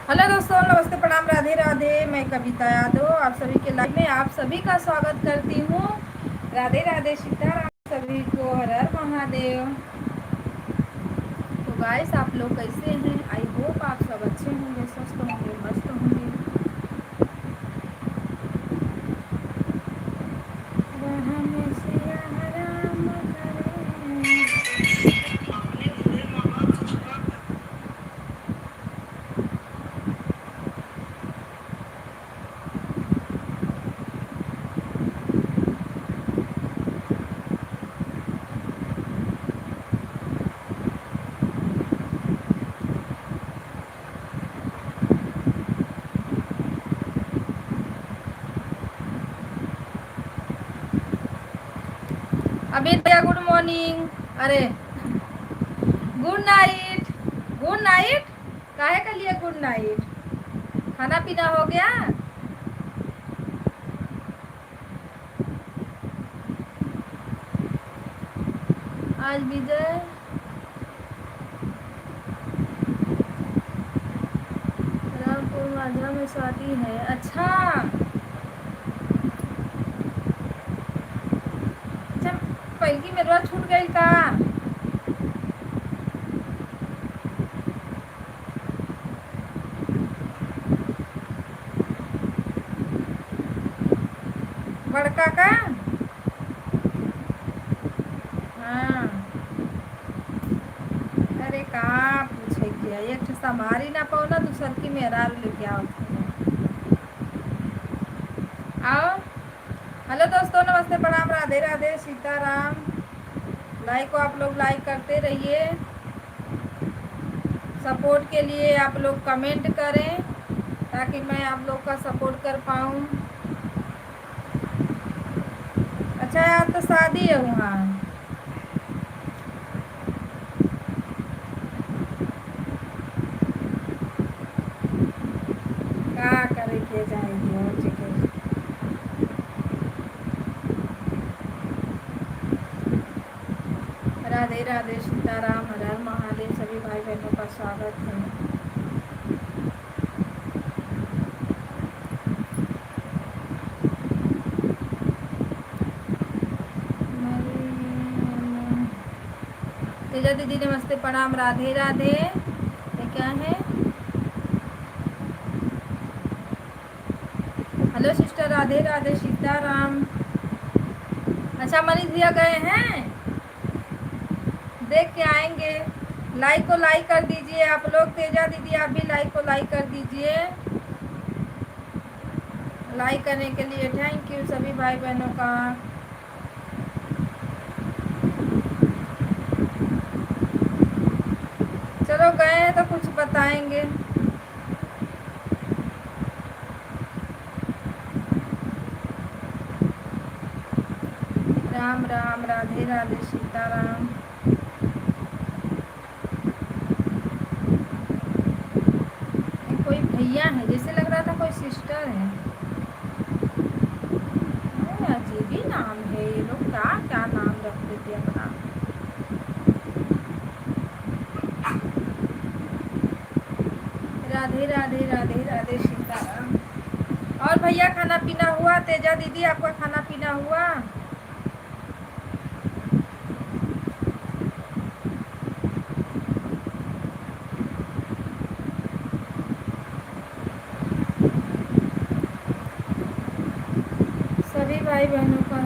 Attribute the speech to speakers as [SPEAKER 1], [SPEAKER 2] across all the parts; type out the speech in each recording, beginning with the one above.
[SPEAKER 1] Hello दोस्तों, नमस्ते, प्रणाम, राधे राधे। मैं कविता यादव आप सभी के लाइव में आप सभी का स्वागत करती हूँ। राधे राधे, सीताराम सभी को, हर हर महादेव। तो गाइस, आप लोग कैसे हैं? आई होप आप सब अच्छे होंगे, स्वस्थ होंगे, मस्त होंगे। रहम सिया राम करें। अमित भैया, गुड मॉर्निंग। अरे गुड नाइट। गुड नाइट काहे के लिए गुड नाइट? खाना पीना हो गया? आज विजय रामपुर माझा में शादी है। अच्छा अच्छा, पहली मेरा छूट गई का? बड़का का? हाँ। अरे कहाँ पूछे किया, एक ठे संभारी ना पाओ ना, दूसर की मेहरारू लेके आओ। आओ। हेलो दोस्तों, नमस्ते, प्रणाम, राधे राधे, सीताराम। लाइक को आप लोग लाइक करते रहिए। सपोर्ट के लिए आप लोग कमेंट करें ताकि मैं आप लोग का सपोर्ट कर पाऊँ। अच्छा यार, तो शादी है वहाँ? क्या करे के जाएगी और जगह। राधे राधे, सीताराम, हर हर महादेव। सभी भाई बहनों का स्वागत है। तेजा दीदी नमस्ते, प्रणाम, राधे राधे। ये क्या है? Hello sister, Radhe Radhe, Sitaram. अच्छा, मनीष भैया गए हैं, देख के आएंगे। लाइक को लाइक कर दीजिए आप लोग। तेजा दीदी आप भी लाइक को लाइक कर दीजिए। लाइक करने के लिए थैंक यू सभी भाई बहनों का। चलो, गए हैं तो कुछ बताएंगे। राम राम, राधे राधे, सीताराम। कोई भैया है जैसे लग रहा था, कोई सिस्टर है। अजीब ही नाम है, ये लोग क्या क्या नाम रख देते अपना। राधे राधे, राधे राधे, सीताराम। और भैया, खाना पीना हुआ? तेजा दीदी, आपका खाना पीना हुआ? सभी भाई बहनों का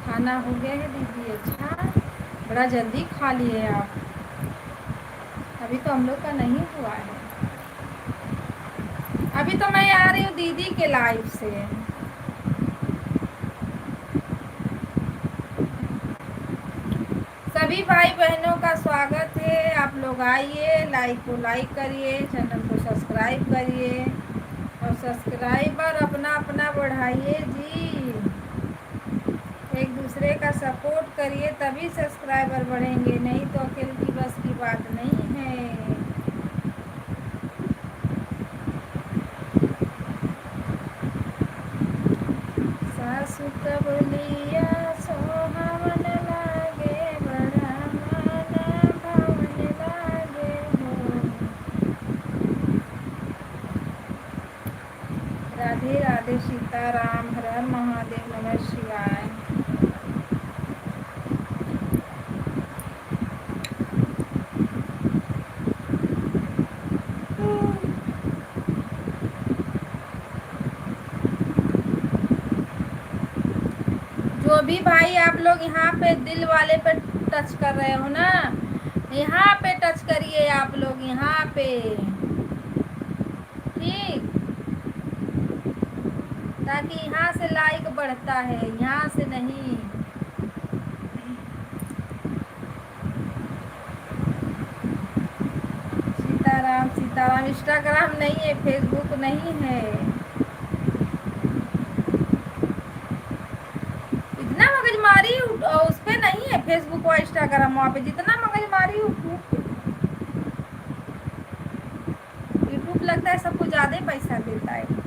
[SPEAKER 1] खाना हो गया है दीदी? अच्छा, बड़ा जल्दी खा लिए आप। अभी तो हम लोग का नहीं हुआ है। अभी तो मैं आ रही हूँ दीदी के लाइव से। सभी भाई बहनों का स्वागत है। आप लोग आइए, लाइक को लाइक करिए, चैनल को सब्सक्राइब करिए और सब्सक्राइबर अपना अपना बढ़ाइए जी। एक दूसरे का सपोर्ट करिए तभी सब्सक्राइबर बढ़ेंगे, नहीं तो अकेले की बस की बात नहीं है। सासु कब लिया सोहावन लागे, बड़ा मन भावन लागे हो। राधे राधे सीताराम, हर हर महादेव, नमः शिवाय। जो भी भाई आप लोग यहाँ पे दिल वाले पे टच कर रहे हो ना, यहाँ पे टच करिए आप लोग, यहाँ पे, ठीक, ताकि यहाँ से लाइक बढ़ता है, यहाँ से नहीं। सीताराम सीताराम। इंस्टाग्राम नहीं है, फेसबुक नहीं है। इतना मगजमारी उस पे नहीं है, फेसबुक और इंस्टाग्राम, वहाँ पे जितना मगजमारी यूट्यूब लगता है सबको ज्यादा पैसा देता है।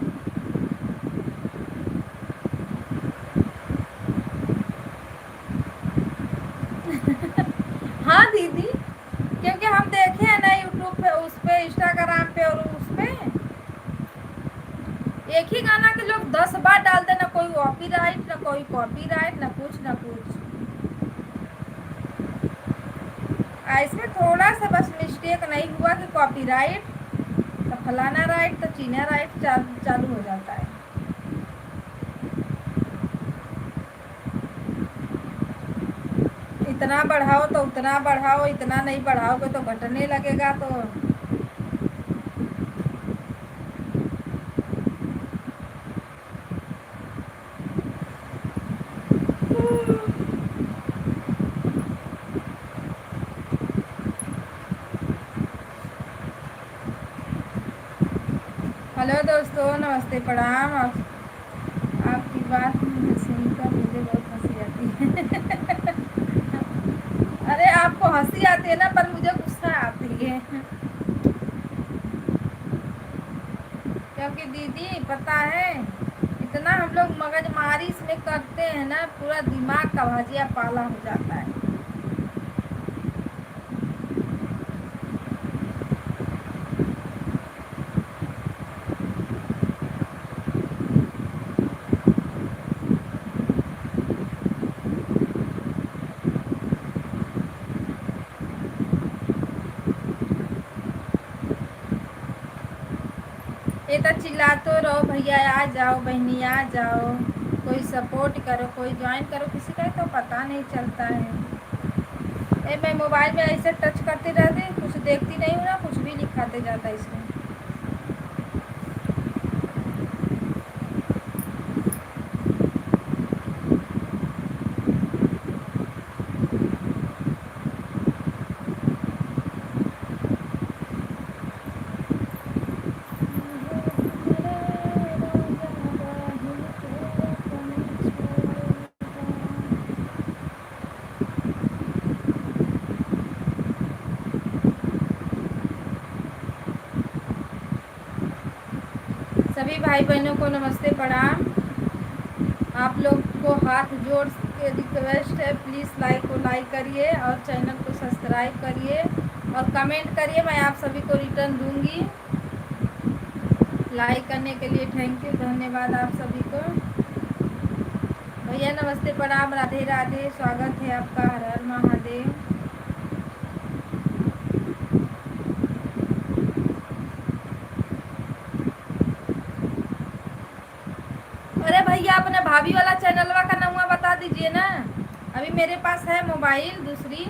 [SPEAKER 1] हाँ दीदी, क्योंकि हम देखे हैं ना यूट्यूब पे, उस पे, इंस्टाग्राम पे और उस पे एक ही गाना के लोग 10 बार डालते, ना कोई कॉपीराइट, ना कोई कॉपीराइट, ना कुछ ना कुछ। इसमें थोड़ा सा बस मिस्टेक नहीं हुआ कि कॉपीराइट, तो फलाना राइट, तो चीना राइट चालू हो जाता है। इतना बढ़ाओ तो उतना बढ़ाओ, इतना नहीं बढ़ाओगे तो घटने लगेगा। तो हेलो दोस्तों, नमस्ते, प्रणाम। आपकी बात सुनकर मुझे बहुत हंसी आती है। अरे आपको हंसी आती है ना, पर मुझे गुस्सा आती है। क्योंकि दीदी पता है, इतना हम लोग मगजमारी इसमें करते हैं ना, पूरा दिमाग का भाजिया पाला हो जाता है। ये तो चिल्ला तो रहो, भैया आ जाओ, बहनी आ जाओ, कोई सपोर्ट करो, कोई ज्वाइन करो, किसी का तो पता नहीं चलता है। मैं मोबाइल में ऐसे टच करती रहती, कुछ देखती नहीं हूँ ना, कुछ भी लिखाते जाता है इसमें। सभी भाई बहनों को नमस्ते, प्रणाम। आप लोग को हाथ जोड़ के रिक्वेस्ट है, प्लीज़ लाइक करिए और चैनल को सब्सक्राइब करिए और कमेंट करिए, मैं आप सभी को रिटर्न दूंगी। लाइक करने के लिए थैंक यू, धन्यवाद आप सभी को। भैया नमस्ते, प्रणाम, राधे राधे, स्वागत है आपका, हर हर महादेव। अरे भैया अपने भाभी वाला चैनलवा का नाम बता दीजिए ना, अभी मेरे पास है मोबाइल दूसरी।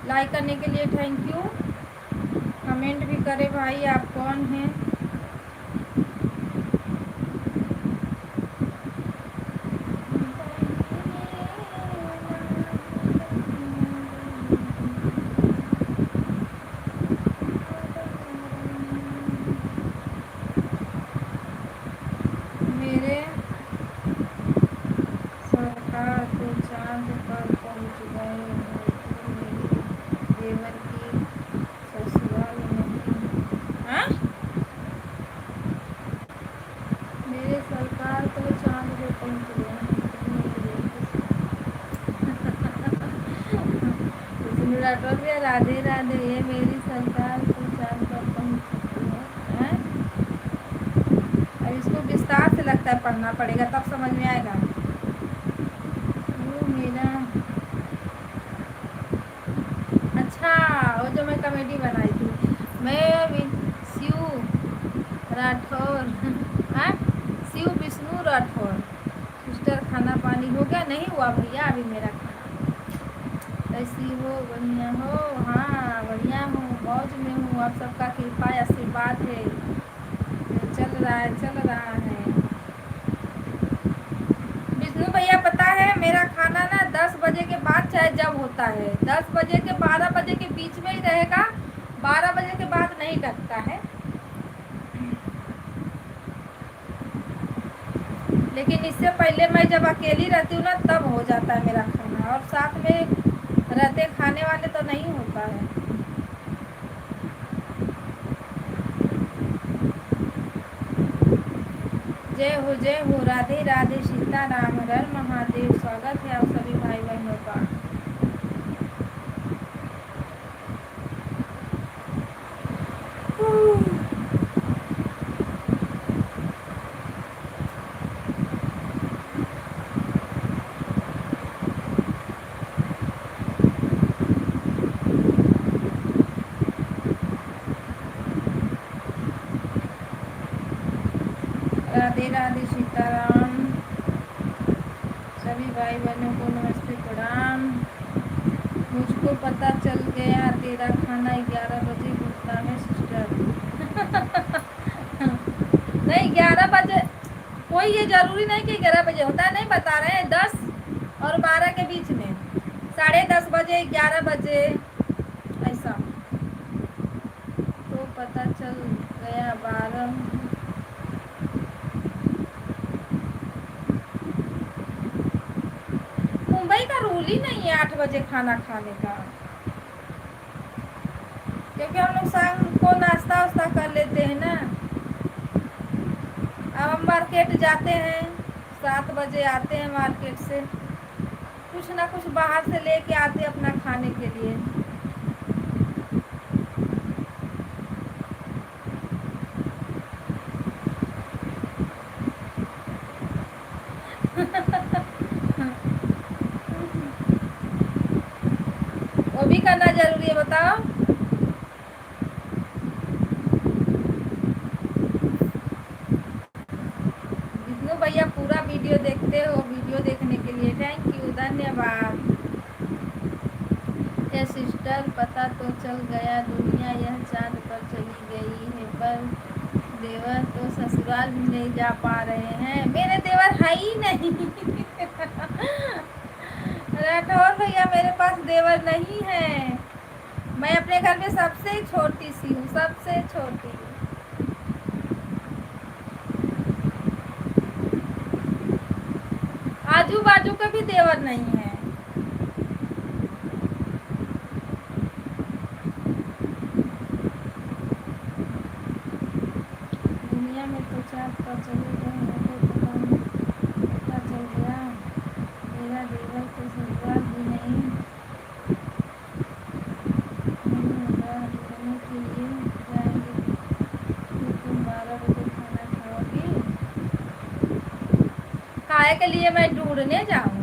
[SPEAKER 1] लाइक करने के लिए थैंक यू, कमेंट भी करें भाई, आप कौन हैं। मेरे सरकार तो चांद पर पहुंच गए हो, मेरी देवर की राठौर भैया राधे राधे। ये मेरी सरकार को चांद पर पहुंच है। अब इसको विस्तार से लगता है पढ़ना पड़ेगा तब समझ में आएगा। वो मेरा अच्छा, वो जो मैं कमेडी बनाई थी, मैं शिव राठौर हाँ, शिव विष्णु राठौर। सिस्टर खाना पानी हो गया? नहीं हुआ भैया अभी मेरा खाना। कैसी हो? बढ़िया हो? हाँ बढ़िया हूँ, मौज में हूँ। आप सबका कृपा आशीर्वाद है, चल रहा है चल रहा है। विष्णु भैया पता है मेरा खाना ना 10 बजे के बाद चाहे जब होता है, 10 बजे के 12 बजे के बीच में ही रहेगा, 12 बजे के बाद नहीं लगता है। लेकिन इससे पहले मैं जब अकेली रहती हूँ ना तब हो जाता है मेरा खाना, और साथ में रहते खाने वाले तो नहीं होता है। जय हो राधे राधे सीताराम हर महादेव। स्वागत है आप सभी भाई बहनों का। राधे राधे सीताराम। सभी भाई बहनों को नमस्ते प्रणाम। मुझको पता चल गया तेरा खाना 11 बजे होता है सिस्टर। नहीं 11 बजे कोई ये जरूरी नहीं कि 11 बजे होता है, नहीं बता रहे हैं, 10 और 12 के बीच में, 10:30 बजे 11 बजे ऐसा। तो पता चल गया 12। मुंबई का रूल ही नहीं है 8 बजे खाना खाने का, क्योंकि हम लोग शाम को नाश्ता वास्ता कर लेते हैं ना। अब हम मार्केट जाते हैं, 7 बजे आते हैं मार्केट से, कुछ ना कुछ बाहर से लेके आते हैं अपना खाने के लिए। वो भी करना जरूरी है, बताओ। विष्णु भैया पूरा वीडियो देखते हो, वीडियो देखने के लिए थैंक यू, धन्यवाद। ये सिस्टर पता तो चल गया दुनिया यह चांद पर चली गई है, पर देवर तो ससुराल भी नहीं जा पा रहे हैं। मेरे देवर है ही नहीं। राठौर भैया मेरे पास देवर नहीं है, मैं अपने घर में सबसे छोटी सी हूँ, सबसे छोटी। आजू बाजू का भी देवर नहीं है। दुनिया में तो चांद पर चले गए हैं, पता चल गया मेरा देवर तो ससुराल भी नहीं होगा, लेने के लिए जाएंगे। तो तुम 12 बजे खाना खाओगी? खाए के लिए मैं ढूंढने जाऊँ?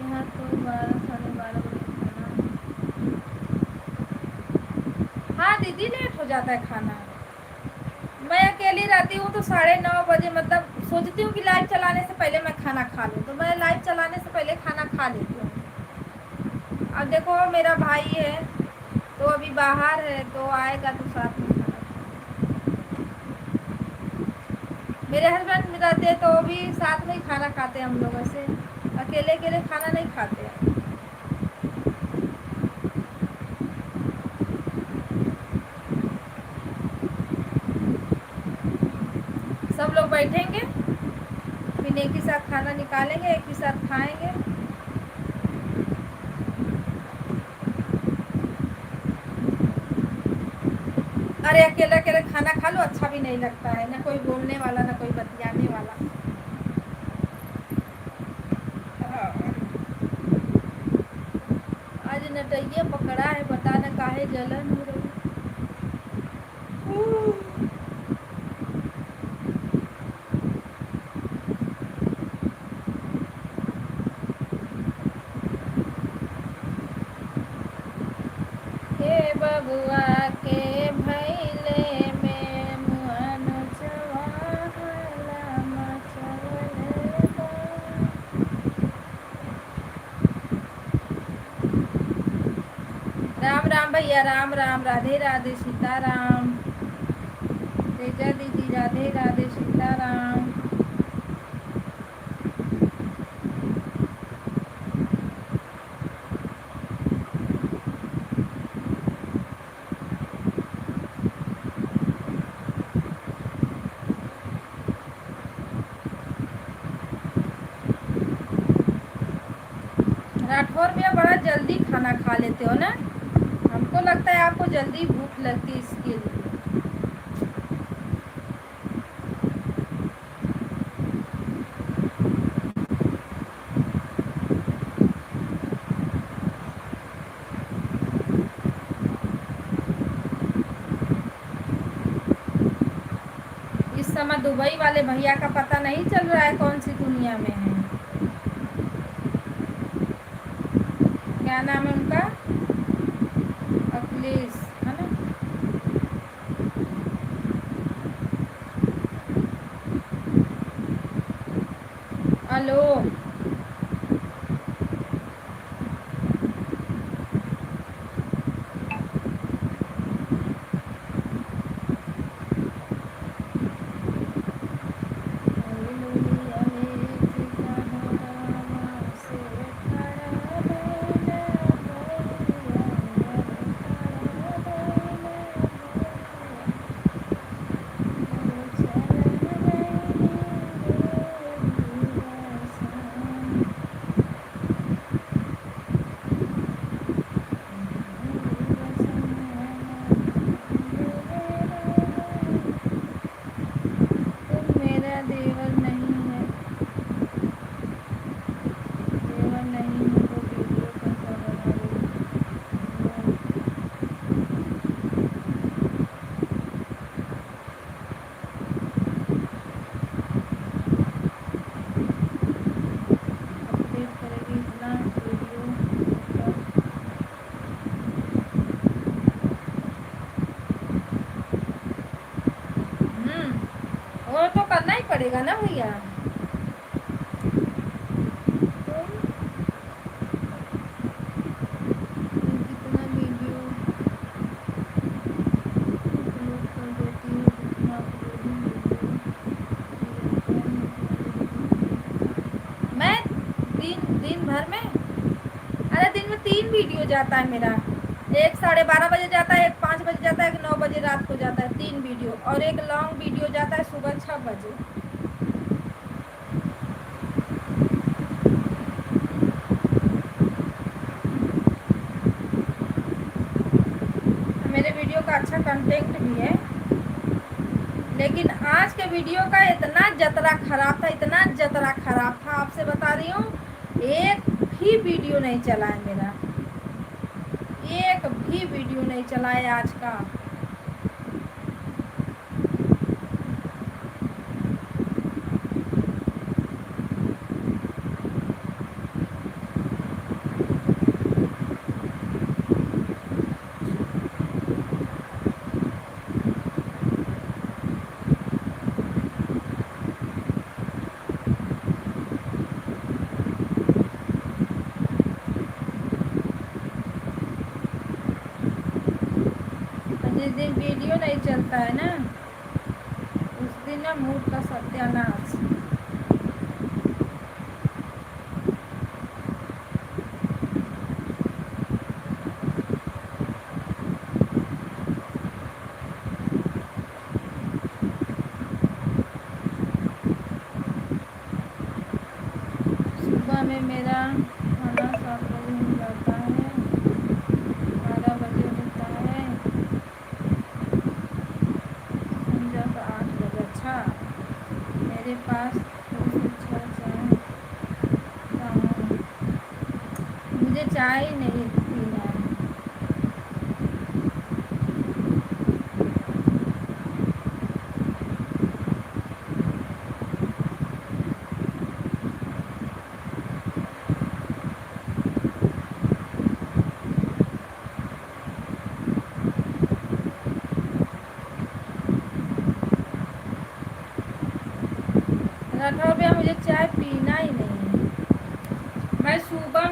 [SPEAKER 1] यहाँ तो 12 साढ़े 12 बजे खाना। हाँ दीदी लेट हो जाता है खाना। मैं अकेली रहती हूँ तो 9:30 बजे, मतलब सोचती हूँ कि लाइव चलाने से पहले मैं खाना खा लूँ, तो मैं लाइव चलाने से पहले खाना खा लेती हूँ। अब देखो मेरा भाई है तो अभी बाहर है, तो आएगा तो साथ में खाना। मेरे हस्बैंड रहते तो भी साथ में ही खाना खाते हम लोग, ऐसे अकेले अकेले खाना नहीं खाते हैं। सब लोग बैठेंगे, फिर एक ही साथ खाना निकालेंगे, एक ही साथ खाएंगे। अरे अकेले अकेले खाना खा लो, अच्छा भी नहीं लगता है, ना कोई बोलने वाला ना कोई बतियाने वाला। नटैया पकड़ा है, पता न काहे जलन हो रही। हे बबुआ के भैले में मुअन चवाहला मचवले बा। राम राम भैया, राम राम, राधे राधे सीताराम। तेजा दीदी राधे राधे सीताराम। राठौर भैया बड़ा जल्दी खाना खा लेते हो ना, हमको लगता है आपको जल्दी भूख लगती है इसके लिए। इस समय दुबई वाले भैया का पता नहीं चल रहा है कौन सी दुनिया में है। क्या नाम है उनका? अखिलेश, है ना? हेलो, वो तो करना ही पड़ेगा ना भैया। कितना वीडियो अपलोड कर देती हूँ, जितना मैं दिन भर में, अरे दिन में 3 वीडियो जाता है मेरा। एक 12:30 बजे जाता है, एक 5 बजे जाता है, एक 9 बजे रात को जाता है, 3 वीडियो। और एक लॉन्ग वीडियो जाता है सुबह 6 बजे। मेरे वीडियो का अच्छा कंटेंट भी है, लेकिन आज के वीडियो का इतना जतरा खराब था, इतना जतरा खराब था, आपसे बता रही हूँ। एक भी वीडियो नहीं चला है मेरा, एक भी वीडियो नहीं चला है आज का। जिस दिन वीडियो नहीं चलता है ना, उस दिन ना मूड का सत्यानाश। सुबह में मेरा खाना 7 बजे हो जाता है, 12 बजे होता है, संध्या का 8 बजे। अच्छा, मेरे पास 2 से 6 चाय। मुझे चाय नहीं पीना है।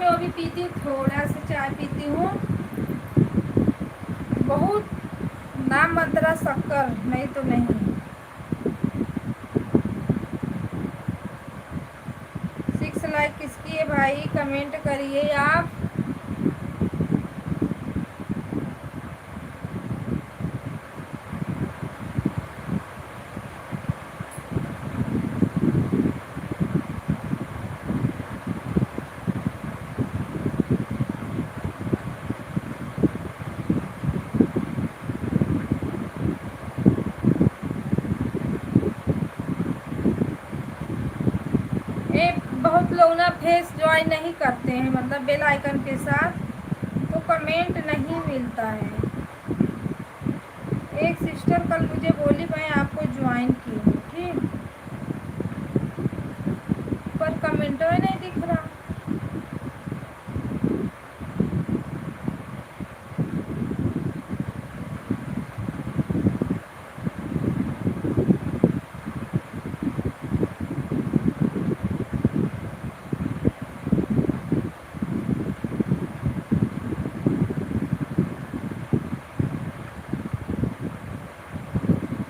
[SPEAKER 1] में वो भी पीती हूँ, थोड़ा सा चाय पीती हूँ, बहुत ना मात्रा शक्कर, नहीं तो नहीं। 6 लाइक किसकी है भाई, कमेंट करिए आप। बहुत लोग ना फेस ज्वाइन नहीं करते हैं, मतलब बेल आइकन के साथ, तो कमेंट नहीं मिलता है। एक सिस्टर कल मुझे बोली मैं आपको ज्वाइन की हूँ, ठीक, पर कमेंटो ही नहीं दिख रहा।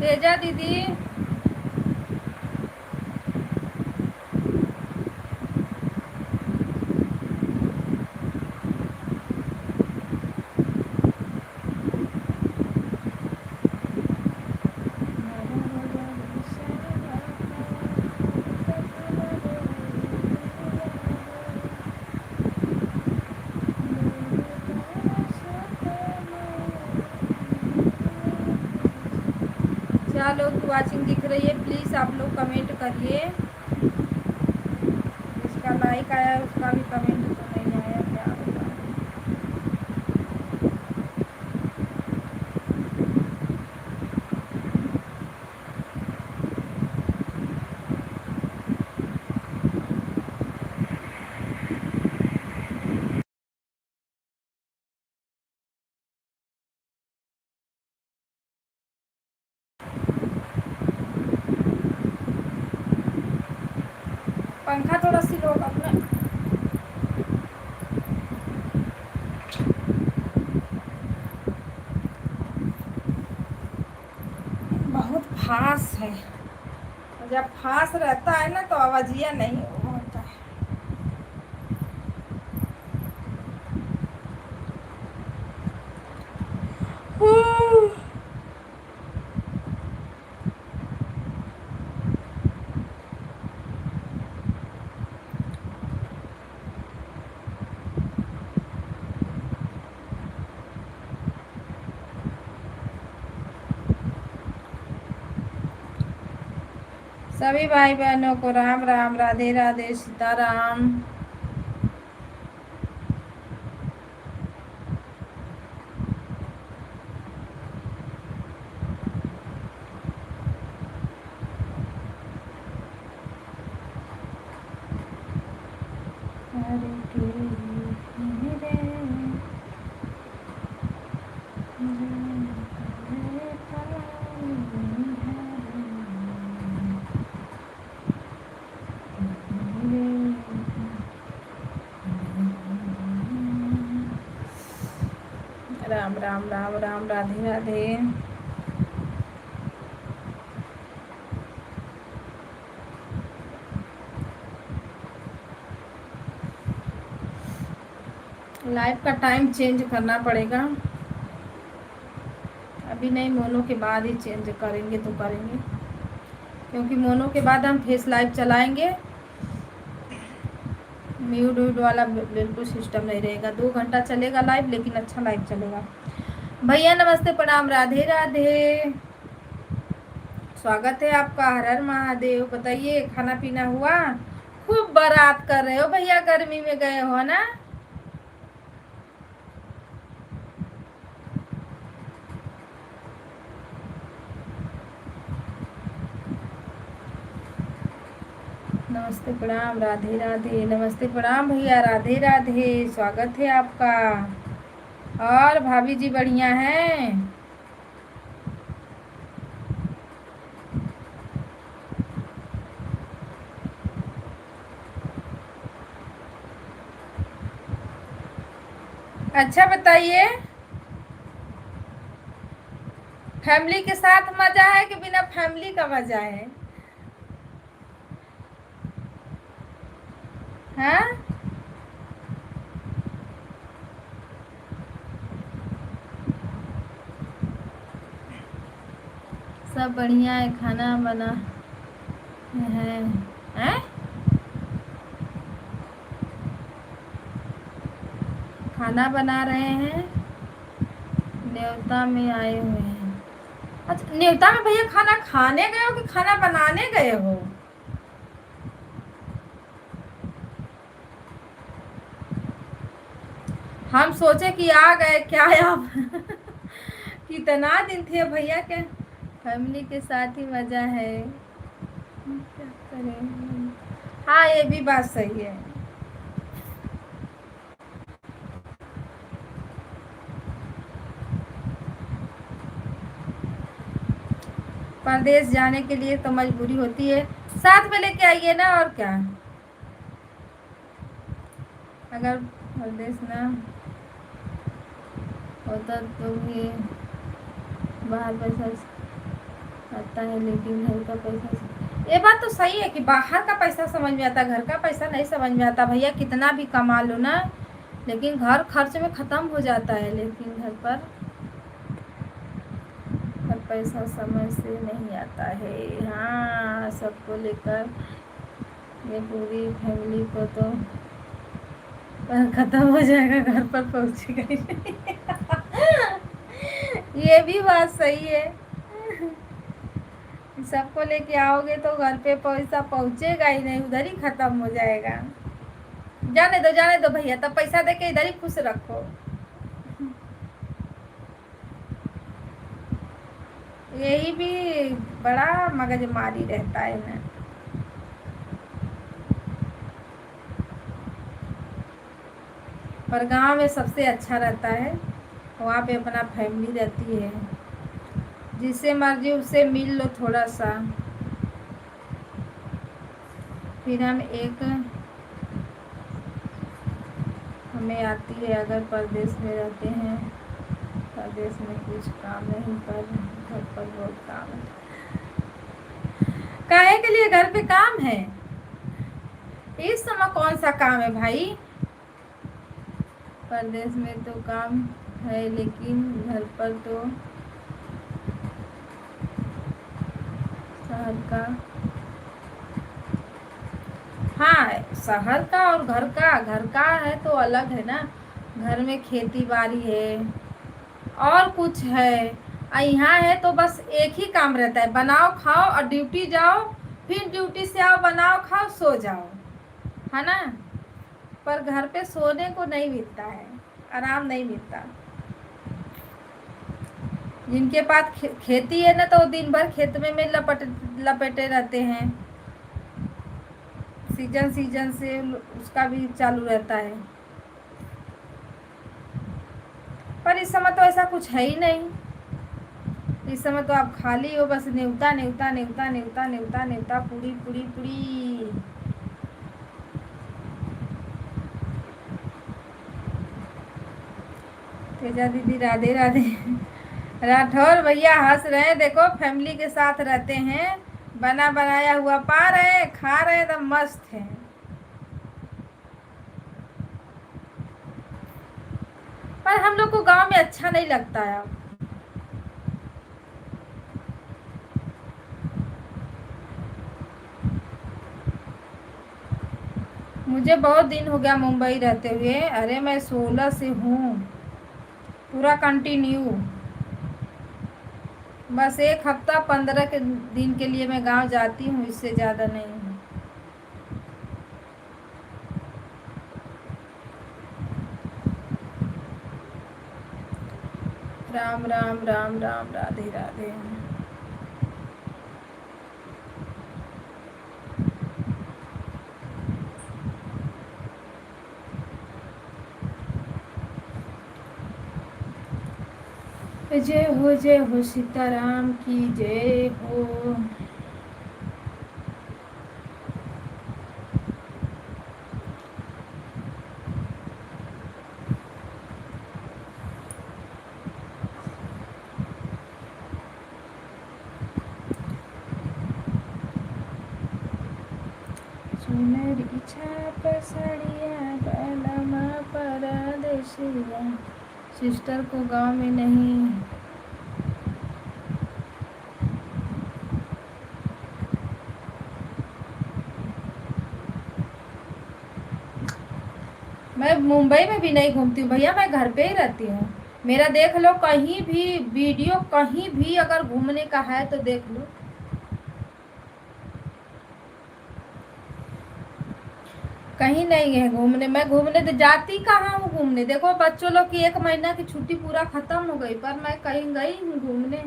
[SPEAKER 1] तेजा दीदी, क्या लोग की वाचिंग दिख रही है, प्लीज़ आप लोग कमेंट करिए। जिसका लाइक आया उसका भी कमेंट तो नहीं आया, क्या होगा। पंखा थोड़ा सी लो अपना, बहुत फास्ट है, जब फास्ट रहता है ना तो आवाजिया नहीं होता है। सभी भाई बहनों को राम राम, राधे राधे, सीताराम। राम राम राम राम, राधे राधे। लाइव का टाइम चेंज करना पड़ेगा, अभी नहीं, मोनो के बाद ही चेंज करेंगे तो करेंगे, क्योंकि मोनो के बाद हम फेस लाइव चलाएंगे। म्यूट व्यूट वाला बिल्कुल सिस्टम नहीं रहेगा। 2 घंटा चलेगा लाइव, लेकिन अच्छा लाइव चलेगा। भैया नमस्ते, प्रणाम, राधे राधे, स्वागत है आपका, हर हर महादेव। बताइए खाना पीना हुआ? खूब बारात कर रहे हो भैया, गर्मी में गए हो ना? नमस्ते प्रणाम, राधे राधे, नमस्ते प्रणाम भैया, राधे राधे, स्वागत है आपका। और भाभी जी बढ़िया हैं? अच्छा बताइए, फैमिली के साथ मजा है कि बिना फैमिली का मजा है? हाँ, सब बढ़िया है, खाना बना है। हैं? खाना बना रहे हैं, न्योता में आए हुए हैं। अच्छा, न्योता में भैया खाना खाने गए हो कि खाना बनाने गए हो? हम सोचे कि आ गए क्या आप। कितना दिन थे भैया के। फैमिली के साथ ही मजा है, क्या करें। हाँ, ये भी बात सही है। परदेश जाने के लिए तो मजबूरी होती है, साथ में लेके आइए ना, और क्या। अगर परदेश ना होता तो भी बाहर पैसा आता है, लेकिन घर का पैसा। ये बात तो सही है कि बाहर का पैसा समझ में आता, घर का पैसा नहीं समझ में आता भैया। कितना भी कमा लो ना, लेकिन घर खर्च में ख़त्म हो जाता है, लेकिन घर पर पैसा समझ से नहीं आता है। हाँ, सबको लेकर ये पूरी फैमिली को तो ख़त्म हो जाएगा, घर पर पहुँचेगा ही नहीं। ये भी बात सही है। सबको लेके आओगे तो घर पे पैसा पहुँचेगा ही नहीं, उधर ही ख़त्म हो जाएगा। जाने दो भैया, तब पैसा दे के इधर ही खुश रखो। यही भी बड़ा मगजमारी रहता है ना। पर गांव में सबसे अच्छा रहता है, वहाँ पे अपना फैमिली रहती है, जिससे मर्जी उससे मिल लो थोड़ा सा। फिर हमें आती है, अगर परदेश में रहते हैं, परदेश में कुछ काम नहीं, पर घर पर बहुत काम है। काहे के लिए घर पे काम है? इस समय कौन सा काम है भाई? परदेश में तो काम है, लेकिन घर पर तो शहर का। हाँ, शहर का और घर का है तो अलग है ना। घर में खेती बाड़ी है और कुछ है, और यहाँ है तो बस एक ही काम रहता है, बनाओ खाओ और ड्यूटी जाओ, फिर ड्यूटी से आओ, बनाओ खाओ सो जाओ, है ना। पर घर पे सोने को नहीं मिलता है, आराम नहीं मिलता। जिनके पास खेती है ना, तो दिन भर खेत में लपेटे रहते हैं। सीजन से उसका भी चालू रहता है। पर इस समय तो ऐसा कुछ है ही नहीं। इस समय तो आप खाली हो, बस न्योता न्योता न्योता न्योता न्योता न्योता, पूरी पूरी पूरी। तेजा दीदी राधे राधे। राठौर भैया हंस रहे हैं, देखो फैमिली के साथ रहते हैं, बना बनाया हुआ पा रहे हैं, खा रहे हैं, एकदम मस्त है। पर हम लोग को गांव में अच्छा नहीं लगता है अब। मुझे बहुत दिन हो गया मुंबई रहते हुए। अरे मैं 16 से हूँ, पूरा कंटिन्यू। बस एक हफ्ता 15 के दिन के लिए मैं गांव जाती हूँ, इससे ज़्यादा नहीं। राम राम राम राम, राधे राधे। जय हो सीताराम की जय हो। सिस्टर को गांव में नहीं। मैं मुंबई में भी नहीं घूमती हूँ भैया, मैं घर पे ही रहती हूँ। मेरा देख लो, कहीं भी वीडियो कहीं भी अगर घूमने का है तो देख लो। कहीं नहीं है घूमने, मैं घूमने तो जाती कहाँ हूँ घूमने। देखो बच्चों लोग की 1 महीना की छुट्टी पूरा खत्म हो गई, पर मैं कहीं गई हूँ घूमने?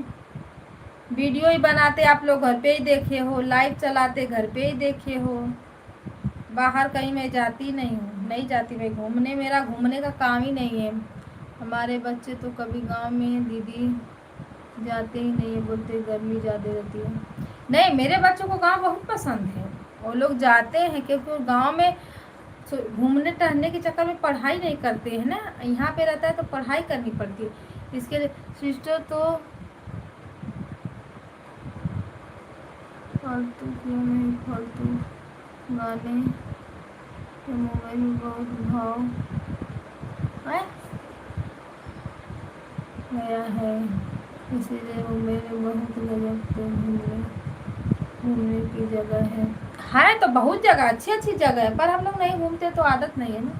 [SPEAKER 1] वीडियो ही बनाते आप लोग घर पे ही देखे हो, लाइव चलाते घर पे ही देखे हो। बाहर कहीं मैं जाती नहीं हूँ, नहीं जाती मैं घूमने, मेरा घूमने का काम ही नहीं है। हमारे बच्चे तो कभी गांव में दीदी जाते ही नहीं है, बोलते गर्मी ज़्यादा रहती है। नहीं, मेरे बच्चों को गांव बहुत पसंद है, वो लोग जाते हैं क्योंकि वो गांव में घूमने टहलने के चक्कर में पढ़ाई नहीं करते हैं ना। यहाँ पे रहता है तो पढ़ाई करनी पड़ती है, इसके लिए। सिस्टर तो फालतू क्यों नहीं, फालतू गाने मोबाइल में बहुत भाव गया है, इसीलिए मुंबई में बहुत गजब के घूमने की जगह है तो बहुत जगह, अच्छी अच्छी जगह है, पर हम लोग नहीं घूमते तो आदत नहीं है ना।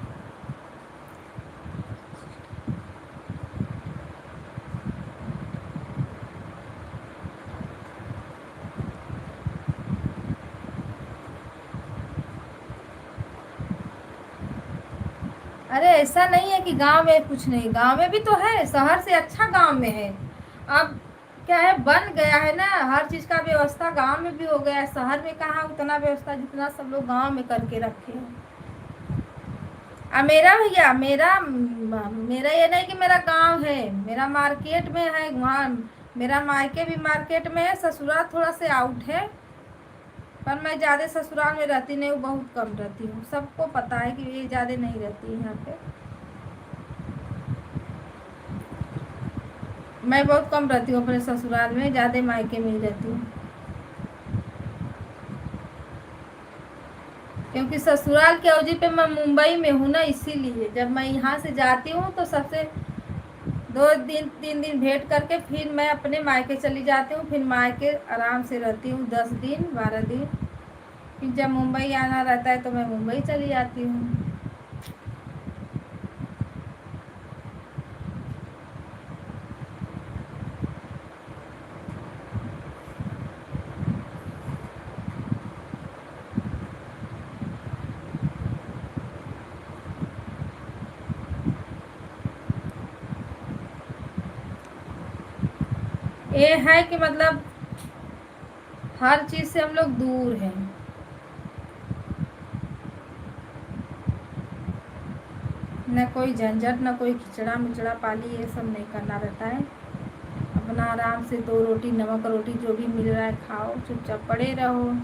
[SPEAKER 1] अरे ऐसा नहीं है कि गांव में कुछ नहीं, गांव में भी तो है, शहर से अच्छा गांव में है। अब क्या है, बन गया है ना हर चीज़ का व्यवस्था, गांव में भी हो गया है। शहर में कहाँ उतना व्यवस्था जितना सब लोग गांव में करके रखे हैं। अब मेरा भैया, मेरा ये नहीं कि मेरा गांव है, मेरा मार्केट में है। वहाँ मेरा मायके भी मार्केट में है, ससुराल थोड़ा से आउट है, पर मैं ज़्यादा ससुराल में रहती नहीं हूँ, बहुत कम रहती हूँ। सबको पता है कि ये ज़्यादा नहीं रहती है यहाँ पे, मैं बहुत कम रहती हूँ अपने ससुराल में, ज़्यादा मायके में ही रहती हूँ। क्योंकि ससुराल के अवधि पे मैं मुंबई में हूँ ना, इसीलिए जब मैं यहाँ से जाती हूँ तो सबसे 2 दिन 3 दिन भेंट करके फिर मैं अपने मायके चली जाती हूँ। फिर मायके आराम से रहती हूँ 10 दिन 12 दिन। फिर जब मुंबई आना रहता है तो मैं मुंबई चली जाती हूँ। ये है कि मतलब हर चीज़ से हम लोग दूर हैं। न कोई झंझट, न कोई खिचड़ा मिचड़ा पाली, ये सब नहीं करना रहता है। अपना आराम से 2 रोटी नमक रोटी जो भी मिल रहा है खाओ, चुपचाप पड़े रहो।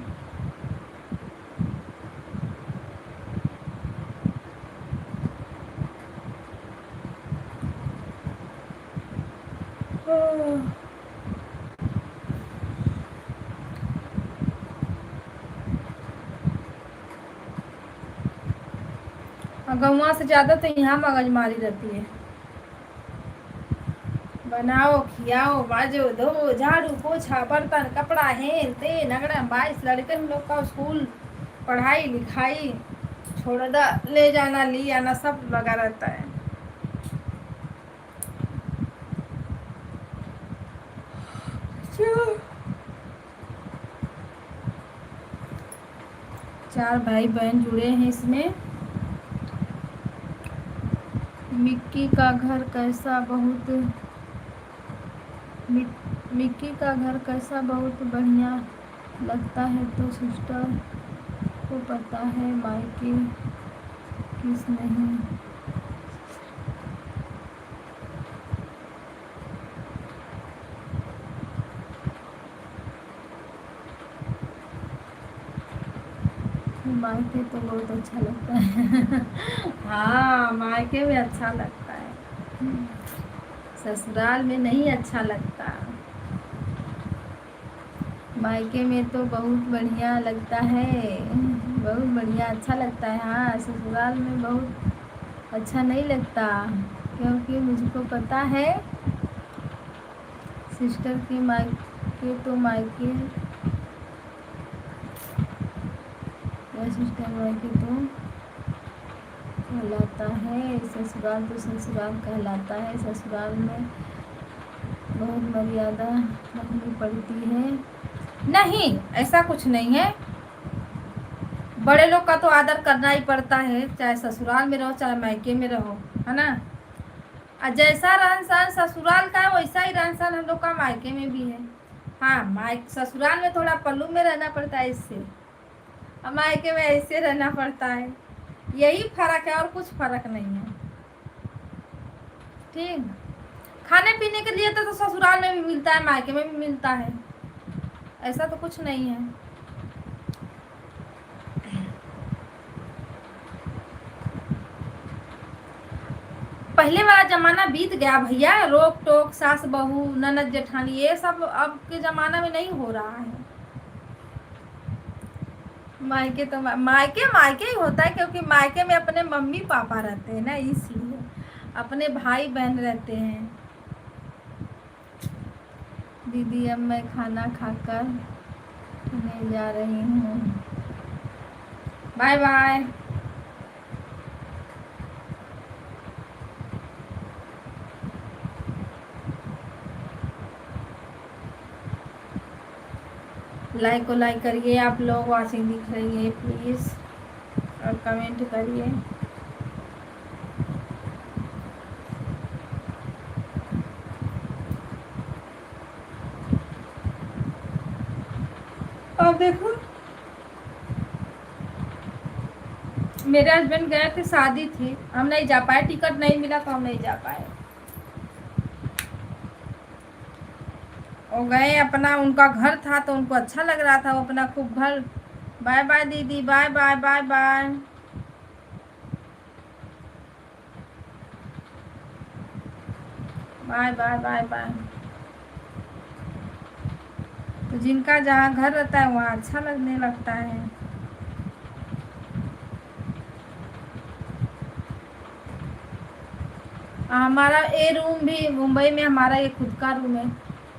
[SPEAKER 1] गौवा से ज़्यादा तो यहाँ मगजमारी रहती है। बनाओ खियाओ बाजो धो झाड़ू पोछा बर्तन कपड़ा हेन तेन अगड़ा 22 लड़के हम लोग का, स्कूल पढ़ाई लिखाई छोड़ना ले जाना ले आना सब लगा रहता है। चार भाई बहन जुड़े हैं इसमें। मिक्की का घर कैसा, मिक्की का घर कैसा बहुत बढ़िया लगता है, तो सिस्टर को पता है मायके किस नहीं। मायके तो बहुत अच्छा लगता है हाँ मायके में अच्छा लगता है, ससुराल में नहीं अच्छा लगता। मायके में तो बहुत बढ़िया लगता है, बहुत बढ़िया अच्छा लगता है। हाँ ससुराल में बहुत अच्छा नहीं लगता, क्योंकि मुझको पता है सिस्टर की मायके तो मायके या सिस्टर मायके तो कहलाता है, ससुराल तो ससुराल कहलाता है। ससुराल में बहुत मर्यादा रखनी पड़ती है। नहीं, ऐसा कुछ नहीं है। बड़े लोग का तो आदर करना ही पड़ता है, चाहे ससुराल में रहो चाहे मायके में रहो, है ना। और जैसा रहन सहन ससुराल का है वैसा ही रहन सहन हम लोग का मायके में भी है। हाँ, ससुराल में थोड़ा पल्लू में रहना पड़ता है इससे, और मायके में ऐसे रहना पड़ता है। यही फर्क है और कुछ फर्क नहीं है। ठीक, खाने पीने के लिए तो ससुराल में भी मिलता है मायके में भी मिलता है, ऐसा तो कुछ नहीं है। पहले वाला जमाना बीत गया भैया, रोक टोक सास बहू ननद जेठानी ये सब अब के जमाना में नहीं हो रहा है। मायके तो मायके मायके ही होता है, क्योंकि मायके में अपने मम्मी पापा रहते हैं ना, इसलिए अपने भाई बहन रहते हैं। दीदी अब मैं खाना खाकर सोने जा रही हूँ, बाय बाय। लाइक को लाइक करिए, आप लोग वाचिंग दिख रही है प्लीज़, और कमेंट करिए। अब देखो मेरे हस्बैंड गए थे, शादी थी, हम नहीं जा पाए, टिकट नहीं मिला तो हम नहीं जा पाए। वो गए अपना, उनका घर था तो उनको अच्छा लग रहा था, वो अपना खूब घर। बाय बाय दीदी, bye bye bye bye. Bye bye bye bye. तो जिनका जहाँ घर रहता है वहाँ अच्छा लगने लगता है। हमारा ए रूम भी मुंबई में, हमारा ये खुद का रूम है।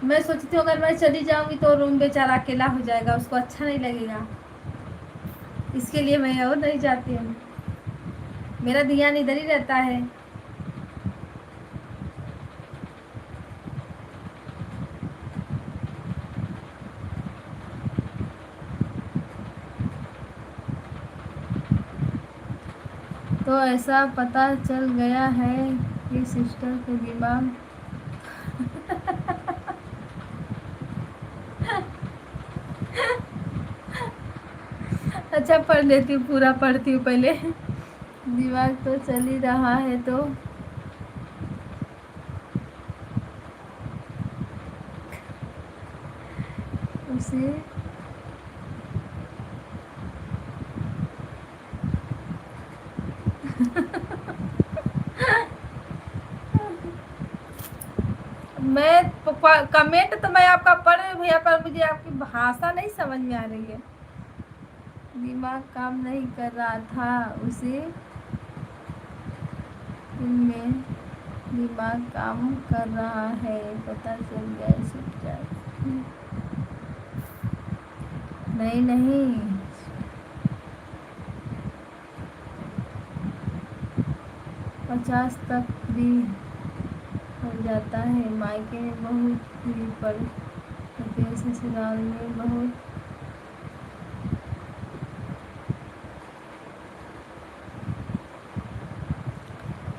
[SPEAKER 1] मैं सोचती हूँ अगर मैं चली जाऊंगी तो रूम बेचारा अकेला हो जाएगा, उसको अच्छा नहीं लगेगा, इसके लिए मैं और नहीं जाती हूँ, मेरा ध्यान इधर ही रहता है। तो ऐसा पता चल गया है कि सिस्टर के दिमाग अच्छा पढ़ लेती हूँ, पूरा पढ़ती हूँ पहले। दिमाग तो चल ही रहा है तो उसे मैं कमेंट तो मैं आपका पढ़ रही भैया, पर मुझे आपकी भाषा नहीं समझ में आ रही है। दिमाग काम नहीं कर रहा था उसे, इनमें दिमाग काम कर रहा है, पता चल गया सिस्टर। नहीं नहीं, 50 तक भी हो जाता है। मायके में बहुत ही पर ससुराल में बहुत।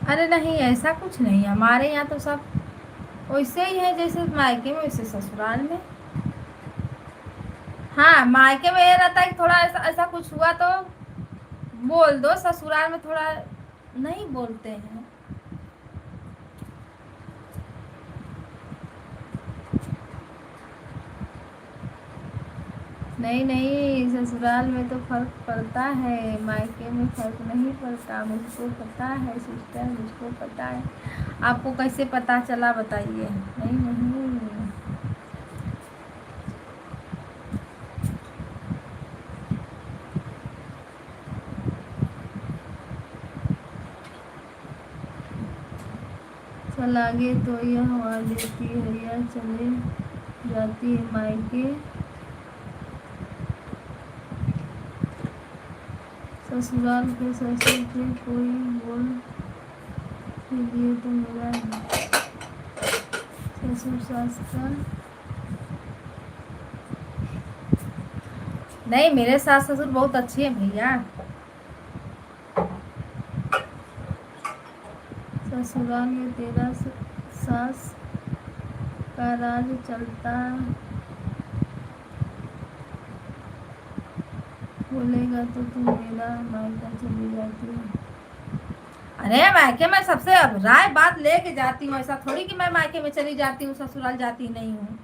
[SPEAKER 1] अरे नहीं, ऐसा कुछ नहीं है, हमारे यहाँ तो सब वैसे ही है, जैसे मायके में वैसे ससुराल में। हाँ, मायके में ये रहता है कि थोड़ा ऐसा ऐसा कुछ हुआ तो बोल दो, ससुराल में थोड़ा नहीं बोलते हैं। नहीं नहीं, ससुराल में तो फर्क पड़ता है, मायके में फर्क नहीं पड़ता, मुझको पता है सिस्टर, मुझको पता है। आपको कैसे पता चला बताइए। नहीं नहीं,
[SPEAKER 2] चलागे तो यह हवा देती है या चले जाती है मायके, ससुराल के ससुर से कोई बोल ही दिए तो मेरा ससुर सास का।
[SPEAKER 1] नहीं, मेरे सास ससुर बहुत अच्छे हैं भैया।
[SPEAKER 2] ससुराल में तेरा सास का राज चलता, बोलेगा तो तू मेरा मायका चली जाती है।
[SPEAKER 1] अरे मायके में सबसे राय बात लेके जाती हूँ, ऐसा थोड़ी कि मैं मायके में चली जाती हूँ, ससुराल जाती नहीं हूँ।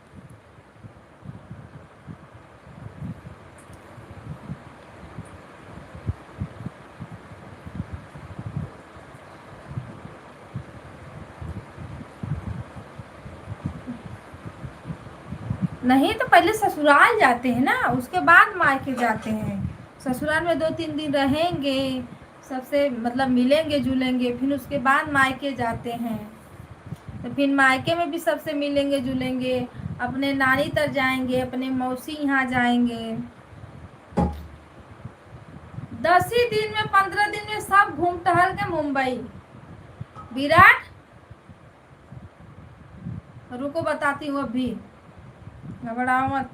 [SPEAKER 1] नहीं तो पहले ससुराल जाते हैं ना, उसके बाद मायके जाते हैं। ससुराल में 2-3 दिन रहेंगे, सबसे मतलब मिलेंगे जुलेंगे, फिर उसके बाद मायके जाते हैं। तो फिर मायके में भी सबसे मिलेंगे जुलेंगे, अपने नानी तर जाएंगे, अपने मौसी यहाँ जाएंगे। 10 ही दिन में 15 दिन में सब घूम टहल के मुंबई। विराट, रुको बताती हूँ अभी, घबराओ मत।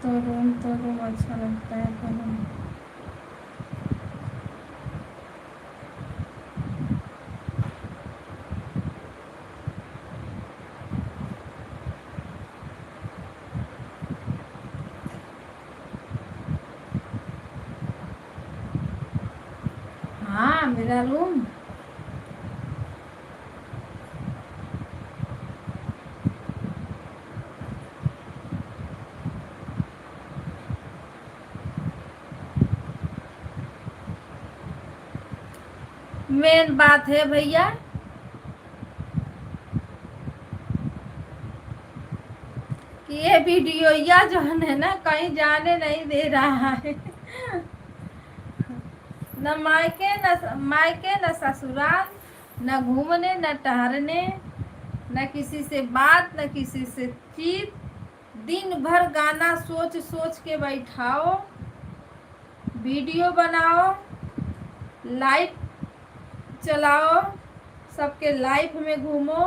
[SPEAKER 2] रूम अच्छा लगता है पर
[SPEAKER 1] हाँ, मेरा रूम मेन बात है भैया कि ये वीडियो या जो है ना कहीं जाने नहीं दे रहा है। न मायके न ससुराल, न घूमने न टहरने, न किसी से बात न किसी से चीत। दिन भर गाना सोच सोच के बैठाओ, वीडियो बनाओ, लाइफ चलाओ, सबके लाइफ में घूमो।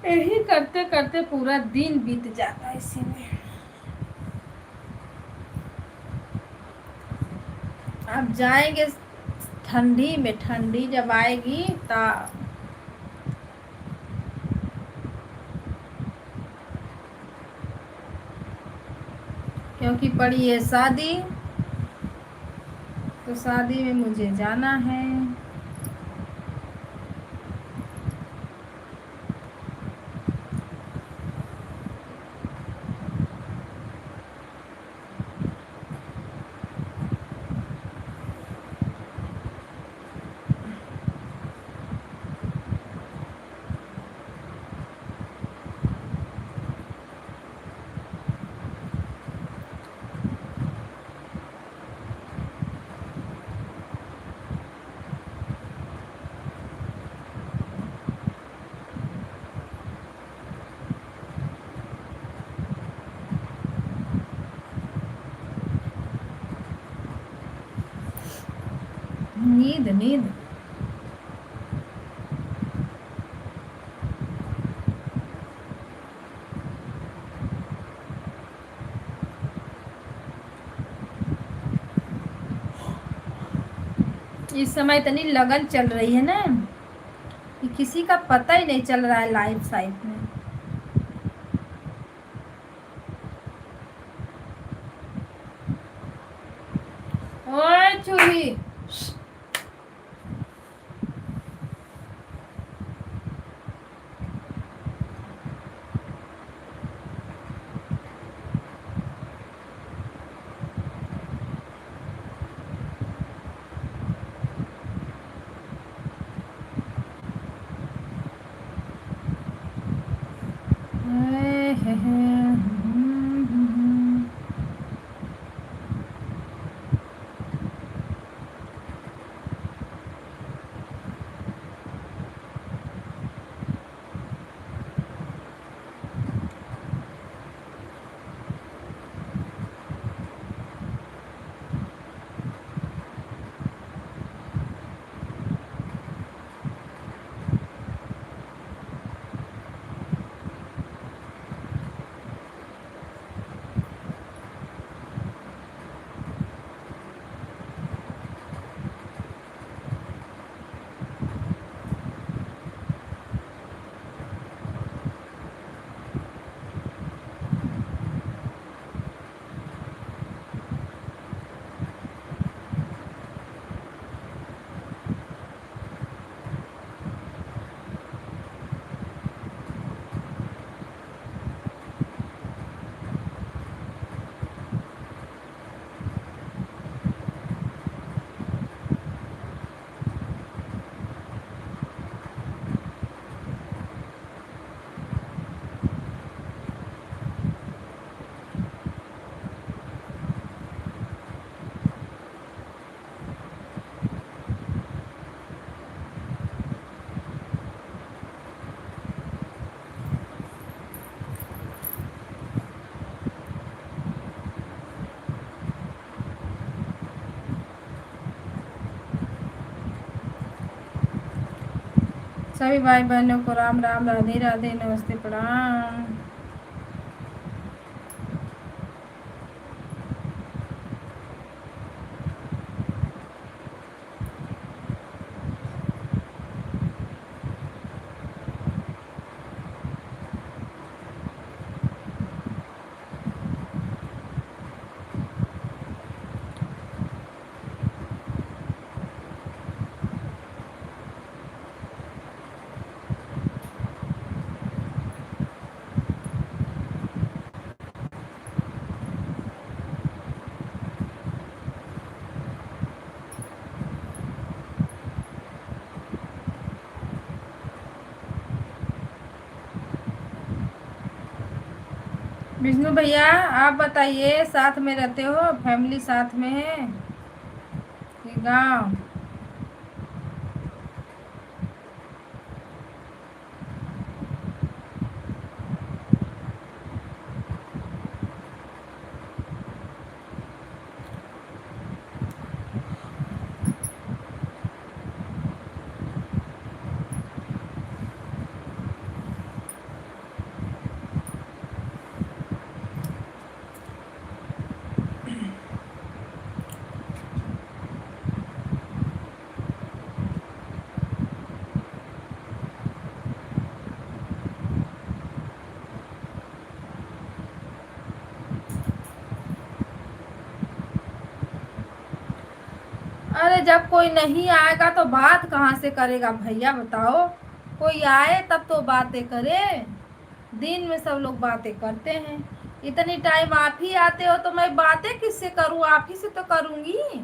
[SPEAKER 1] यही करते करते पूरा दिन बीत जाता है इसी में। अब जाएंगे ठंडी में, ठंडी जब आएगी तब, क्योंकि पड़ी है शादी, तो शादी में मुझे जाना है। नींद नींद इस समय इतनी लगन चल रही है ना कि किसी का पता ही नहीं चल रहा है लाइफ साइड में। ओए चूही, सभी भाई बहनों को राम राम, राधे राधे, नमस्ते, प्रणाम। विष्णु भैया आप बताइए, साथ में रहते हो, फैमिली साथ में है कि गाँव? अरे जब कोई नहीं आएगा तो बात कहाँ से करेगा भैया, बताओ। कोई आए तब तो बातें करे। दिन में सब लोग बातें करते हैं, इतनी टाइम आप ही आते हो तो मैं बातें किससे करूँ? आप ही से तो करूँगी।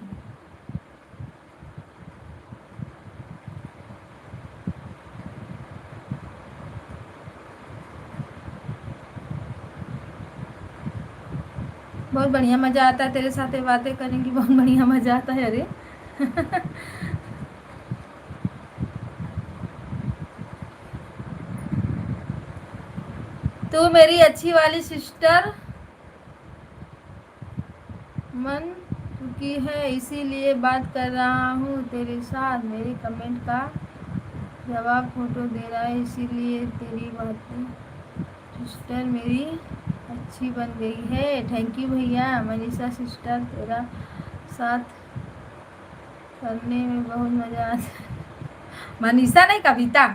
[SPEAKER 1] बहुत बढ़िया मजा आता है तेरे साथ बातें करने की, बहुत बढ़िया मजा आता है। अरे तू मेरी अच्छी वाली सिस्टर मन चुकी है, इसीलिए बात कर रहा हूँ तेरे साथ। मेरे कमेंट का जवाब फोटो दे रहा है, इसीलिए तेरी बातें सिस्टर मेरी अच्छी बन गई है। थैंक यू भैया। मनीषा सिस्टर, तेरा साथ करने में बहुत मज़ा आता है। मनीषा नहीं, कविता।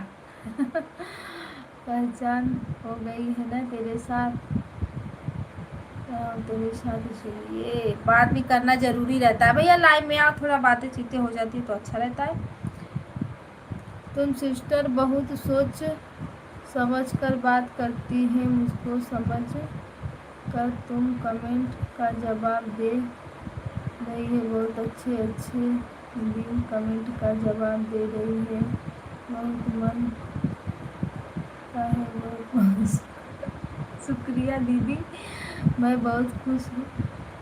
[SPEAKER 1] पहचान हो गई है ना तेरे साथ, तेरे साथ, इसीलिए बात भी करना ज़रूरी रहता है भैया। लाइव में आओ, थोड़ा बातें चीतें हो जाती है तो अच्छा रहता है। तुम सिस्टर बहुत सोच समझ कर बात करती है, मुझको समझ कर तुम कमेंट का जवाब दे रही है। बहुत अच्छे अच्छे दिन कमेंट का जवाब दे रही है। बहुत मन का है, बहुत
[SPEAKER 2] शुक्रिया दीदी, मैं बहुत खुश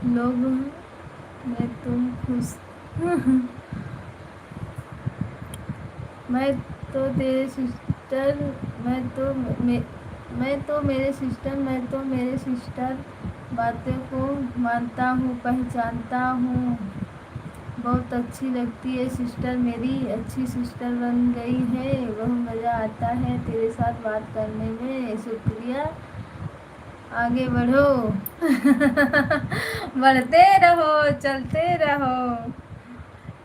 [SPEAKER 2] लोग हूँ, मैं तुम खुश। मैं तो तेरे सिस्टर, मैं तो मेरे सिस्टर बातें को मानता हूँ, पहचानता हूँ। बहुत अच्छी लगती है सिस्टर, मेरी अच्छी सिस्टर बन गई है। बहुत मज़ा आता है तेरे साथ बात करने में। शुक्रिया, आगे बढ़ो। बढ़ते रहो, चलते रहो।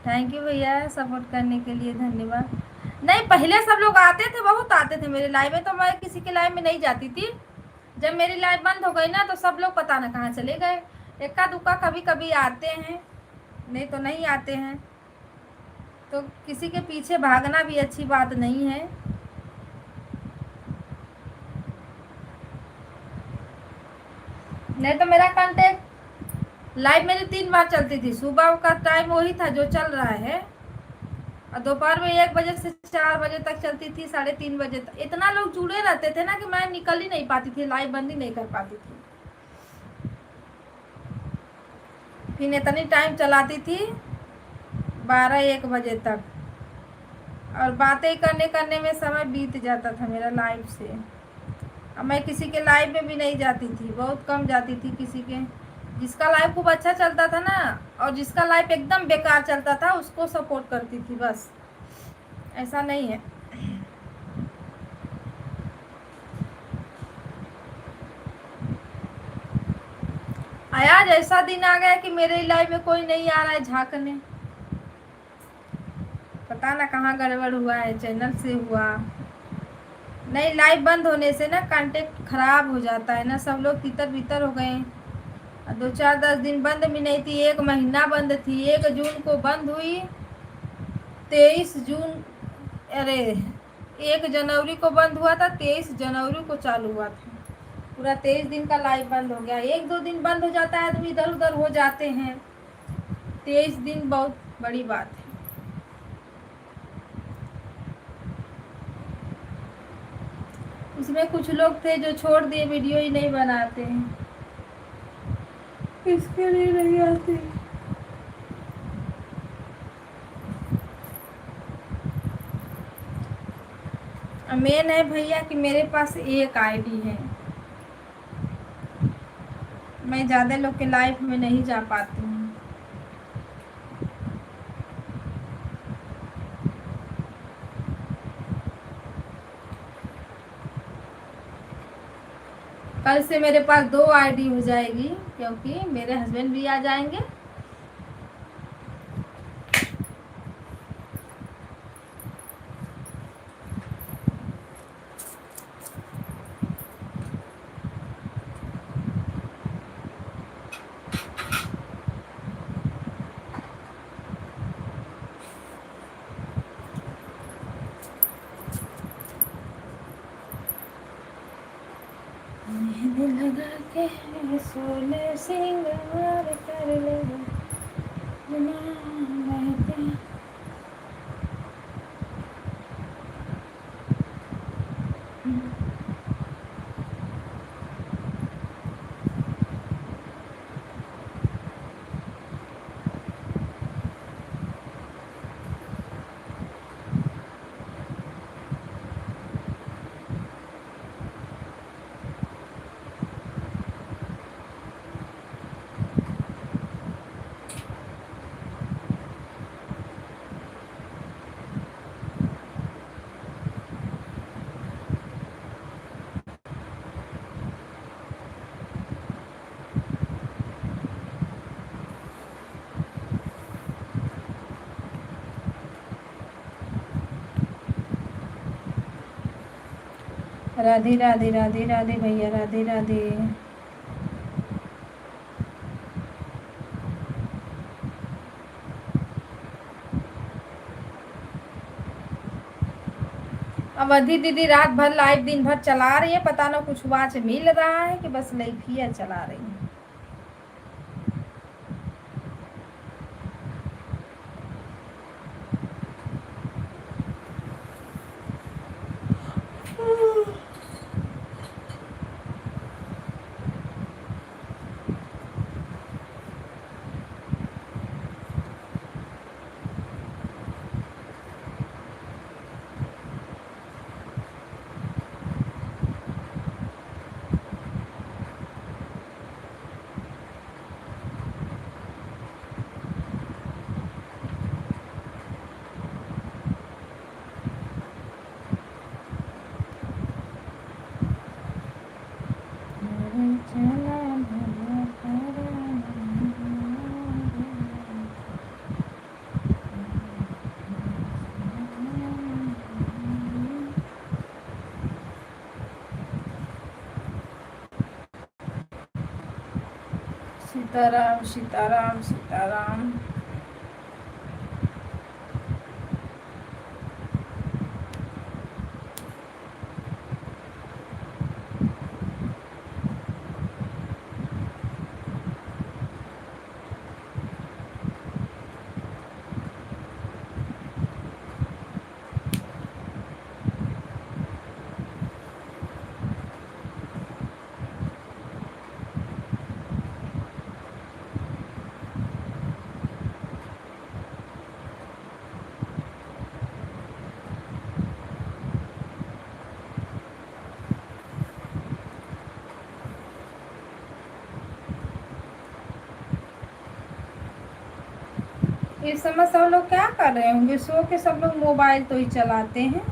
[SPEAKER 2] थैंक यू भैया, सपोर्ट करने के लिए धन्यवाद। नहीं, पहले सब लोग आते थे, बहुत आते थे मेरे लाइव में, तो मैं किसी के लाइव में नहीं जाती थी। जब मेरी लाइव बंद हो गई ना, तो सब लोग पता ना कहाँ चले गए। इक्का दुक्का कभी कभी आते हैं, नहीं तो नहीं आते हैं। तो किसी के पीछे भागना भी अच्छी बात नहीं है। नहीं तो मेरा कांटेक्ट लाइव मेरी 3 बार चलती थी। सुबह का टाइम वही था जो चल रहा है, और दोपहर में 1 बजे से 4 बजे तक चलती थी, 3:30 बजे तक। इतना लोग जुड़े रहते थे ना कि मैं निकल ही नहीं पाती थी, लाइव बंद ही नहीं कर पाती थी। फिर इतनी टाइम चलाती थी, 12-1 बजे तक, और बातें करने करने में समय बीत जाता था मेरा लाइव से। अब मैं किसी के लाइव में भी नहीं जाती थी, बहुत कम जाती थी किसी के। जिसका लाइव खूब अच्छा चलता था ना, और जिसका लाइव एकदम बेकार चलता था, उसको सपोर्ट करती थी बस। ऐसा नहीं है। आज ऐसा दिन आ गया कि मेरे लाइव में कोई नहीं आ रहा है झांकने। पता ना कहाँ गड़बड़ हुआ है, चैनल से हुआ। नहीं, लाइव बंद होने से ना कांटेक्ट खराब हो जाता है ना, सब लोग तितर बितर हो गए। 2-4-10 दिन बंद भी नहीं थी, 1 महीना बंद थी। 1 जून को बंद हुई, 23 जून, अरे 1 जनवरी को बंद हुआ था, 23 जनवरी को चालू हुआ था। पूरा 23 दिन का लाइव बंद हो गया। 1-2 दिन बंद हो जाता है, आदमी इधर उधर हो जाते हैं। 23 दिन बहुत बड़ी बात है। उसमें कुछ लोग थे जो छोड़ दिए, वीडियो ही नहीं बनाते हैं, इसके लिए नहीं आते। मेन है भैया कि मेरे पास एक आईडी है, मैं ज़्यादा लोग के लाइफ में नहीं जा पाती हूँ। कल से मेरे पास 2 आईडी हो जाएगी, क्योंकि मेरे हस्बैंड भी आ जाएंगे। लगा के सोले सिंगार कर ले राधे राधे राधे राधे भैया, राधे राधे। अवधि दीदी रात भर लाइव दिन भर चला रही है, पता ना कुछ वाच मिल रहा है कि बस लाइव ही चला रही है।
[SPEAKER 1] सीताराम सीताराम सीताराम। इस समय सब लोग क्या कर रहे होंगे? सो के सब लोग मोबाइल तो ही चलाते हैं।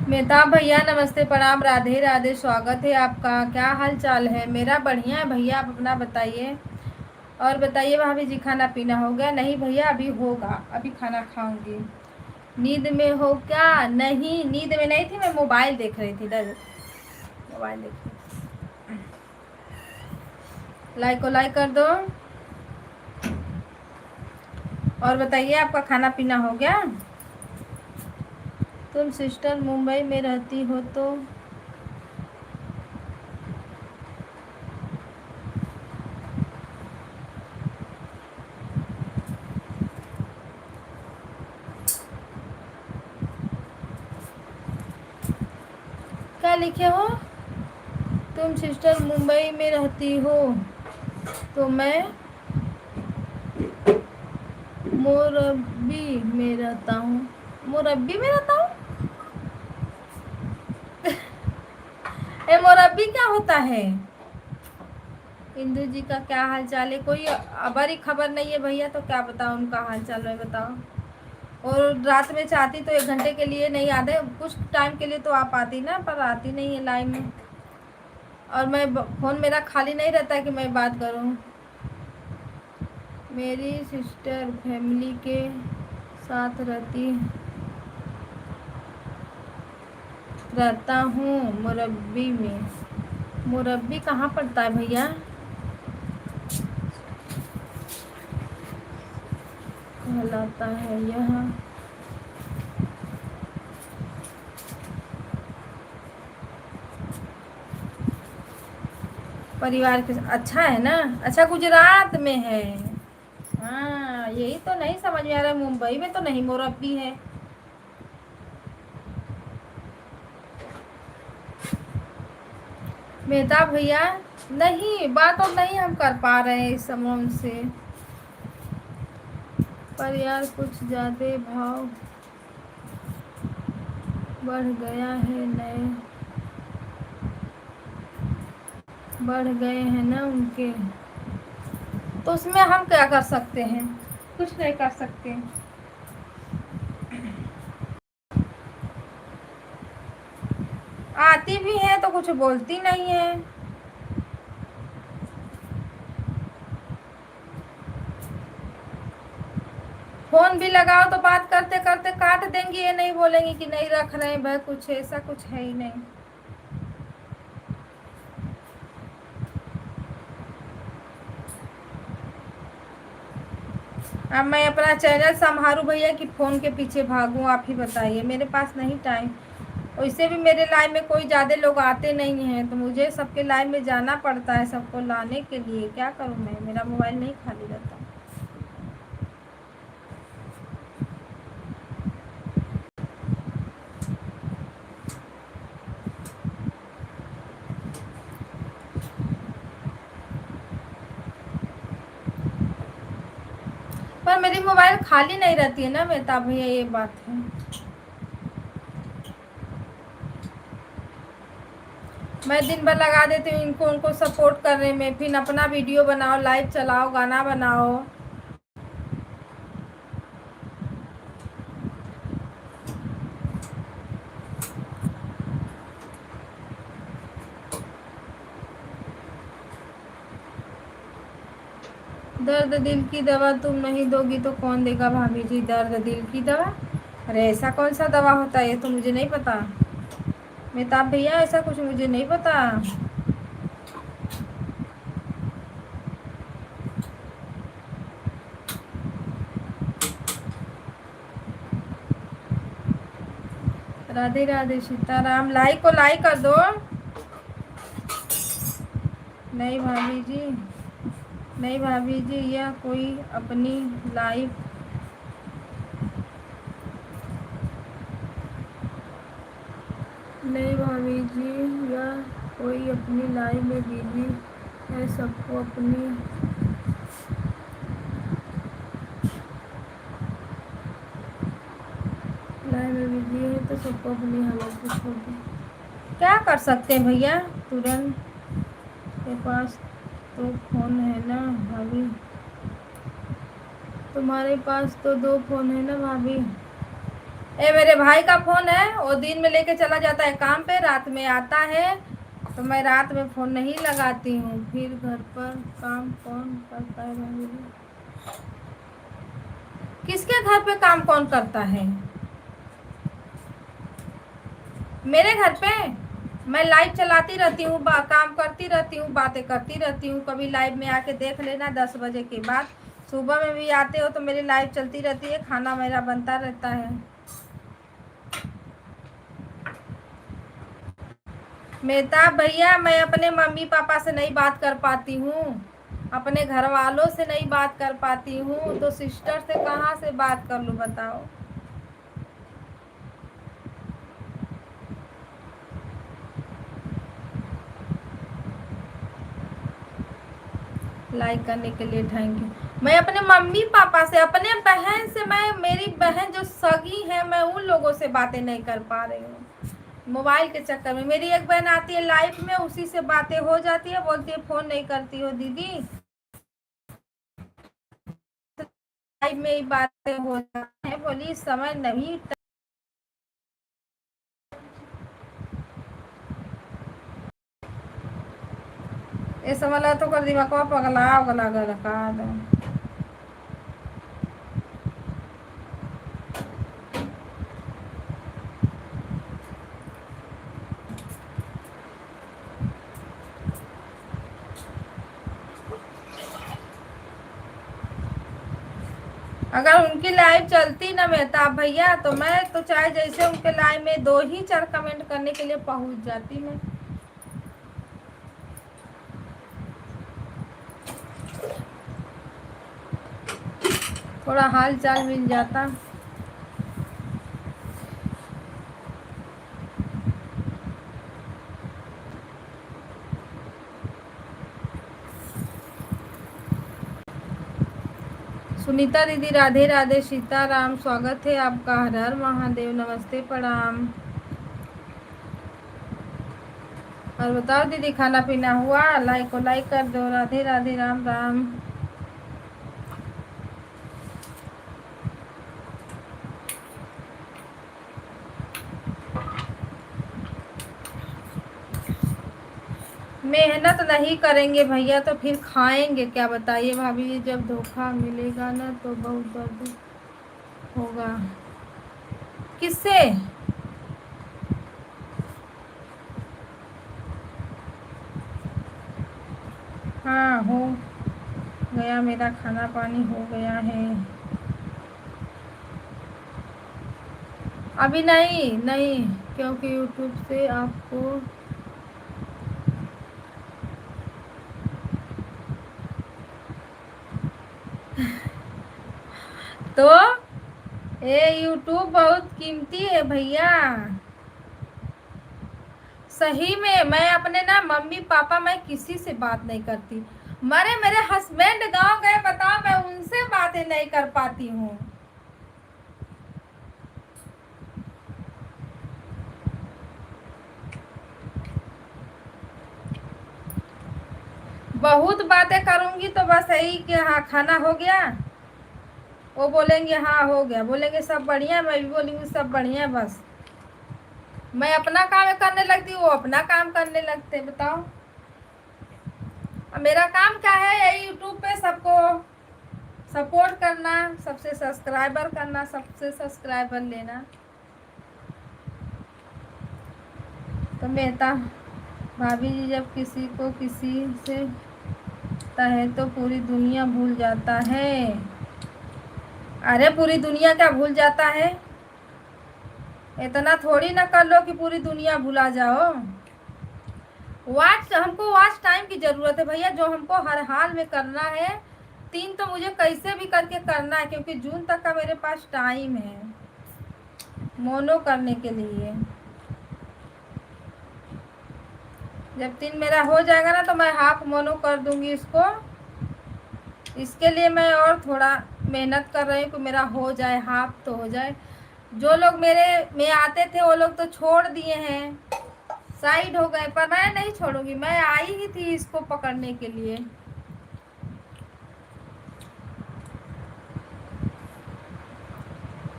[SPEAKER 1] मेहताब भैया नमस्ते, प्रणाम, राधे राधे, स्वागत है आपका। क्या हाल चाल है? मेरा बढ़िया है भैया, आप अपना बताइए। और बताइए भाभी जी, खाना पीना हो गया? नहीं भैया, अभी होगा, अभी खाना खाऊंगी। नींद में हो क्या? नहीं, नींद में नहीं थी, मैं मोबाइल देख रही थी। इधर मोबाइल देख रही थी। लाइक को लाइक कर दो। और बताइए, आपका खाना पीना हो गया? तुम सिस्टर मुंबई में रहती हो तो क्या लिखे हो? तुम सिस्टर मुंबई में रहती हो तो मैं मोरबी में रहता हूँ। मोरबी में रहता हूँ? ए, मोरबी क्या होता है? इंदु जी का क्या हाल चाल है? कोई बड़ी खबर नहीं है भैया, तो क्या बताओ उनका हाल चाल है, बताओ। और रात में चाहती तो 1 घंटे के लिए नहीं आते, कुछ टाइम के लिए तो आप आती ना, पर आती नहीं है लाइव में। और मैं फ़ोन मेरा खाली नहीं रहता कि मैं बात करूं। मेरी सिस्टर फैमिली के साथ रहता हूँ मोरबी में। मोरबी कहाँ पड़ता है भैया? कहलाता है यह परिवार के। अच्छा है ना? अच्छा, गुजरात में है। हाँ, यही तो नहीं समझ में आ रहा, मुंबई में तो नहीं, मोरबी है। मेहताब भैया, नहीं, बात और नहीं हम कर पा रहे हैं इस समय उनसे, पर यार कुछ ज़्यादा भाव बढ़ गया है, नए बढ़ गए हैं ना उनके, तो उसमें हम क्या कर सकते हैं? कुछ नहीं कर सकते। आती भी है तो कुछ बोलती नहीं है।
[SPEAKER 2] फोन भी लगाओ तो बात करते करते काट देंगी, ये नहीं बोलेंगी कि नहीं रख रहे हैं भाई, कुछ ऐसा कुछ है ही नहीं। अब मैं अपना चैनल संभालूं भैया कि फोन के पीछे भागूं, आप ही बताइए। मेरे पास नहीं टाइम, वैसे भी मेरे लाइव में कोई ज़्यादा लोग आते नहीं हैं, तो मुझे सबके लाइव में जाना पड़ता है सबको लाने के लिए। क्या करूं मैं, मेरा मोबाइल नहीं खाली रहता। पर मेरी मोबाइल खाली नहीं रहती है ना मेहताब भैया, ये बात है। मैं दिन भर लगा देती हूँ इनको उनको सपोर्ट करने में, फिर अपना वीडियो बनाओ, लाइव चलाओ, गाना बनाओ। दर्द दिल की दवा तुम नहीं दोगी तो कौन देगा भाभी जी, दर्द दिल की दवा? अरे ऐसा कौन सा दवा होता है, ये तो मुझे नहीं पता मेहताब भैया, ऐसा कुछ मुझे नहीं पता। राधे राधे सीताराम। लाइक को लाइक कर दो। नहीं भाभी जी, नहीं भाभी जी, यह कोई अपनी लाइफ, नहीं भाभी जी, यह कोई अपनी लाइफ में बिजी है, सबको अपनी लाइफ में बिजी है तो सबको अपनी हालत को छोड़ दो। क्या कर सकते हैं भैया, तुरंत के पास तो फोन है ना भाभी, तुम्हारे पास तो 2 फोन है ना भाभी। ए मेरे भाई का फोन है, वो दिन में लेके चला जाता है काम पे, रात में आता है, तो मैं रात में फ़ोन नहीं लगाती हूँ। फिर घर पर काम कौन करता है भाभी? किसके घर पे काम कौन करता है? मेरे घर पे मैं लाइव चलाती रहती हूँ, काम करती रहती हूँ, बातें करती रहती हूँ। कभी लाइव में आके देख लेना 10 बजे के बाद। सुबह में भी आते हो तो मेरी लाइव चलती रहती है, खाना मेरा बनता रहता है। मेहताब भैया, मैं अपने मम्मी पापा से नहीं बात कर पाती हूँ, अपने घर वालों से नहीं बात कर पाती हूँ, तो सिस्टर से कहाँ से बात कर लूँ बताओ। लाइक करने के लिए थैंक यू। मैं अपने मम्मी पापा से, अपने बहन से, मैं मेरी बहन जो सगी है, मैं उन लोगों से बातें नहीं कर पा रही हूँ मोबाइल के चक्कर में। मेरी एक बहन आती है लाइव में, उसी से बातें हो जाती है, बोलती है फ़ोन नहीं करती हो दीदी, लाइव में ही बातें हो जाती है। बोली समय नहीं, ये समझ तो कर दिमाग पगला उगला कर रखा है। अगर उनकी लाइव चलती ना मेहताब भैया, तो मैं तो चाहे जैसे उनके लाइव में 2 ही 4 कमेंट करने के लिए पहुंच जाती मैं। थोड़ा हाल चाल मिल जाता। सुनीता दीदी राधे राधे सीताराम, स्वागत है आपका, हर हर महादेव, नमस्ते प्रणाम। और बताओ दीदी, खाना पीना हुआ? लाइक को लाइक कर दो। राधे राधे, राम राम। मेहनत नहीं करेंगे भैया तो फिर खाएंगे क्या बताइए भाभी? जब धोखा मिलेगा ना तो बहुत दर्द होगा। किससे? हाँ, हो गया, मेरा खाना पानी हो गया है। अभी नहीं नहीं, क्योंकि यूट्यूब से आपको तो ये यूट्यूब बहुत कीमती है भैया। सही में मैं अपने ना मम्मी पापा, मैं किसी से बात नहीं करती। मेरे हस्बैंड गांव गए, बताओ, मैं उनसे बातें नहीं कर पाती हूँ। बहुत बातें करूंगी तो बस यही कि हाँ खाना हो गया, वो बोलेंगे हाँ हो गया, बोलेंगे सब बढ़िया, मैं भी बोलूँगी सब बढ़िया। बस मैं अपना काम करने लगती हूँ, वो अपना काम करने लगते। बताओ, अब मेरा काम क्या है? यही यूट्यूब पे सबको सपोर्ट करना, सबसे सब्सक्राइबर करना, सबसे सब्सक्राइबर लेना। तो मेहता भाभी जी, जब किसी को किसी से होता है तो पूरी दुनिया भूल जाता है। अरे पूरी दुनिया क्या भूल जाता है? इतना थोड़ी ना कर लो कि पूरी दुनिया भुला जाओ। हमको वॉच टाइम की जरूरत है भैया, जो हमको हर हाल में करना है। 3 तो मुझे कैसे भी करके करना है, क्योंकि जून तक का मेरे पास टाइम है मोनो करने के लिए। जब 3 मेरा हो जाएगा ना, तो मैं हाफ मोनो कर दूंगी इसको। इसके लिए मैं और थोड़ा मेहनत कर रही हूँ कि मेरा हो जाए, हाफ तो हो जाए। जो लोग मेरे में आते थे वो लोग तो छोड़ दिए हैं, साइड हो गए, पर मैं नहीं छोड़ूंगी। मैं आई ही थी इसको पकड़ने के लिए।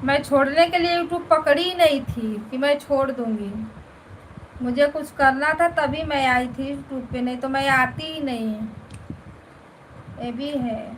[SPEAKER 2] मैं छोड़ने के लिए यूट्यूब पकड़ी नहीं थी कि मैं छोड़ दूंगी। मुझे कुछ करना था तभी मैं आई थी यूट्यूब पे, नहीं तो मैं आती ही नहीं। ये भी है।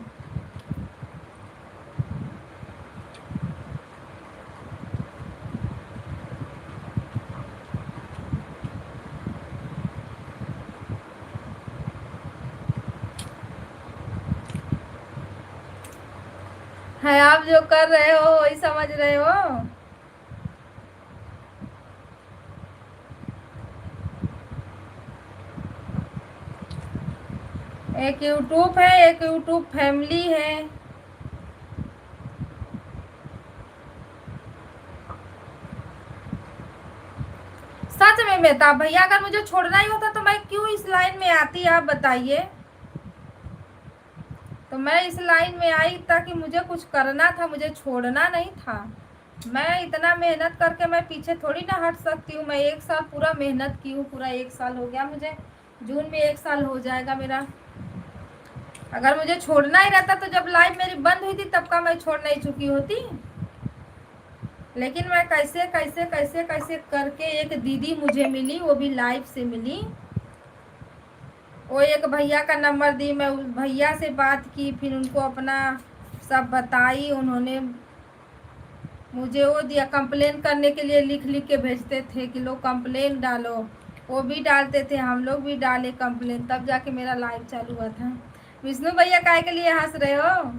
[SPEAKER 2] है, आप जो कर रहे हो वही समझ रहे हो। एक यूट्यूब है, एक यूट्यूब फैमिली है। सच में मेहता भैया, अगर मुझे छोड़ना ही होता तो मैं क्यों इस लाइन में आती, आप बताइए। तो मैं इस लाइन में आई ताकि मुझे कुछ करना था, मुझे छोड़ना नहीं था। मैं इतना मेहनत करके मैं पीछे थोड़ी ना हट सकती हूँ। मैं 1 साल पूरा मेहनत की हूँ, पूरा 1 साल हो गया मुझे। जून में 1 साल हो जाएगा मेरा। अगर मुझे छोड़ना ही रहता तो जब लाइफ मेरी बंद हुई थी तब का मैं छोड़ नहीं चुकी होती। लेकिन मैं कैसे कैसे कैसे कैसे करके, एक दीदी मुझे मिली, वो भी लाइफ से मिली। वो एक भैया का नंबर दी, मैं उस भैया से बात की, फिर उनको अपना सब बताई। उन्होंने मुझे वो दिया, कंप्लेन करने के लिए लिख लिख के भेजते थे कि लोग कंप्लेन डालो। वो भी डालते थे, हम लोग भी डाले कंप्लेन, तब जाके मेरा लाइव चालू हुआ था। विष्णु भैया काहे के लिए हंस रहे हो?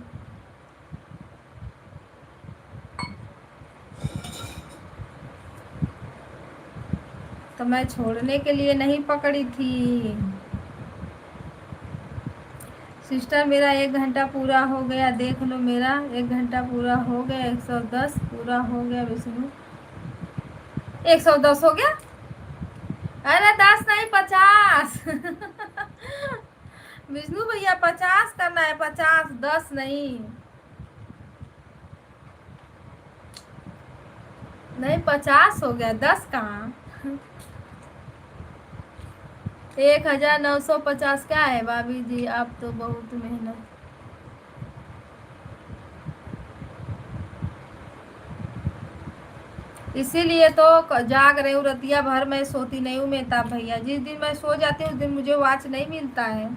[SPEAKER 2] तो मैं छोड़ने के लिए नहीं पकड़ी थी सिस्टर। मेरा 1 घंटा पूरा हो गया, देख लो, मेरा 1 घंटा पूरा हो गया। 110 पूरा हो गया विष्णु। 110 हो गया? अरे 10 नहीं, 50। विष्णु भैया 50 करना है, 50, 10 नहीं। नहीं, 50 हो गया, 10 कहाँ। 1950 क्या है भाभी जी, आप तो बहुत मेहनत। इसीलिए तो जाग रही हूँ, रतिया भर मैं सोती नहीं हूँ मेहताब भैया। जिस दिन मैं सो जाती हूँ उस दिन मुझे वॉच नहीं मिलता है।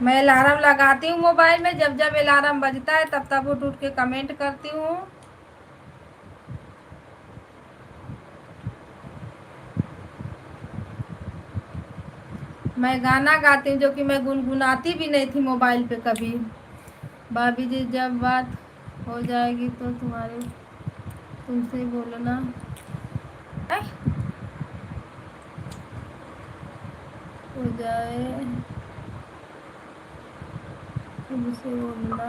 [SPEAKER 2] मैं अलार्म लगाती हूँ मोबाइल में, जब जब अलार्म बजता है तब तब उठ उठ के कमेंट करती हूँ। मैं गाना गाती हूँ जो कि मैं गुनगुनाती भी नहीं थी मोबाइल पे कभी। भाभी जी जब बात हो जाएगी तो तुम्हारे तुमसे बोलना है, हो जाए तुमसे बोलना।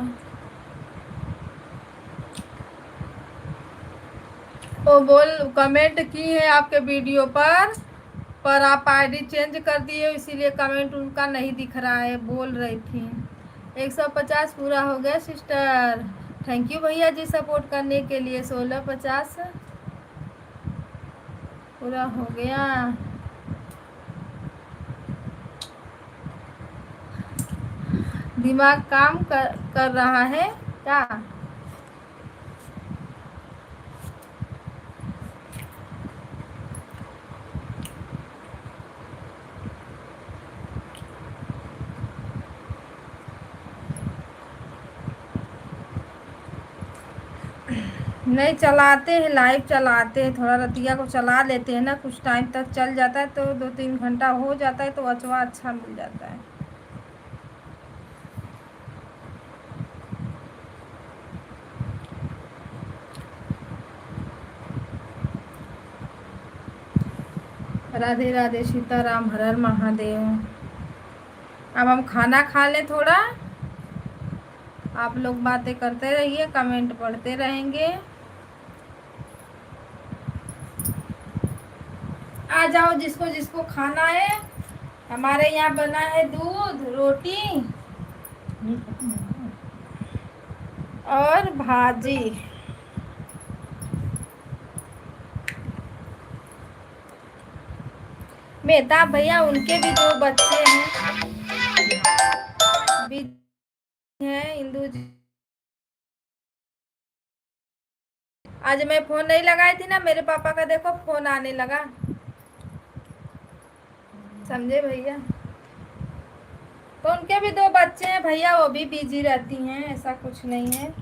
[SPEAKER 2] वो बोल कमेंट की है आपके वीडियो पर आप आईडी चेंज कर दिए, इसीलिए कमेंट उनका नहीं दिख रहा है, बोल रही थी। 150 पूरा हो गया सिस्टर। थैंक यू भैया जी सपोर्ट करने के लिए। 1650 पूरा हो गया। दिमाग काम कर रहा है क्या? नहीं चलाते हैं, लाइव चलाते हैं, थोड़ा रतिया को चला लेते हैं ना, कुछ टाइम तक चल जाता है तो 2-3 घंटा हो जाता है तो अचवा अच्छा मिल जाता है। राधे राधे सीताराम, हर हर महादेव। अब हम खाना खा लें थोड़ा, आप लोग बातें करते रहिए, कमेंट पढ़ते रहेंगे। आ जाओ जिसको जिसको खाना है। हमारे यहाँ बना है दूध रोटी और भाजी। मेहता भैया उनके भी 2 बच्चे भी हैं। इंदू जी आज मैं फोन नहीं लगाई थी ना, मेरे पापा का देखो फोन आने लगा, समझे भैया। तो उनके भी 2 बच्चे हैं भैया, वो भी बिजी रहती हैं, ऐसा कुछ नहीं है।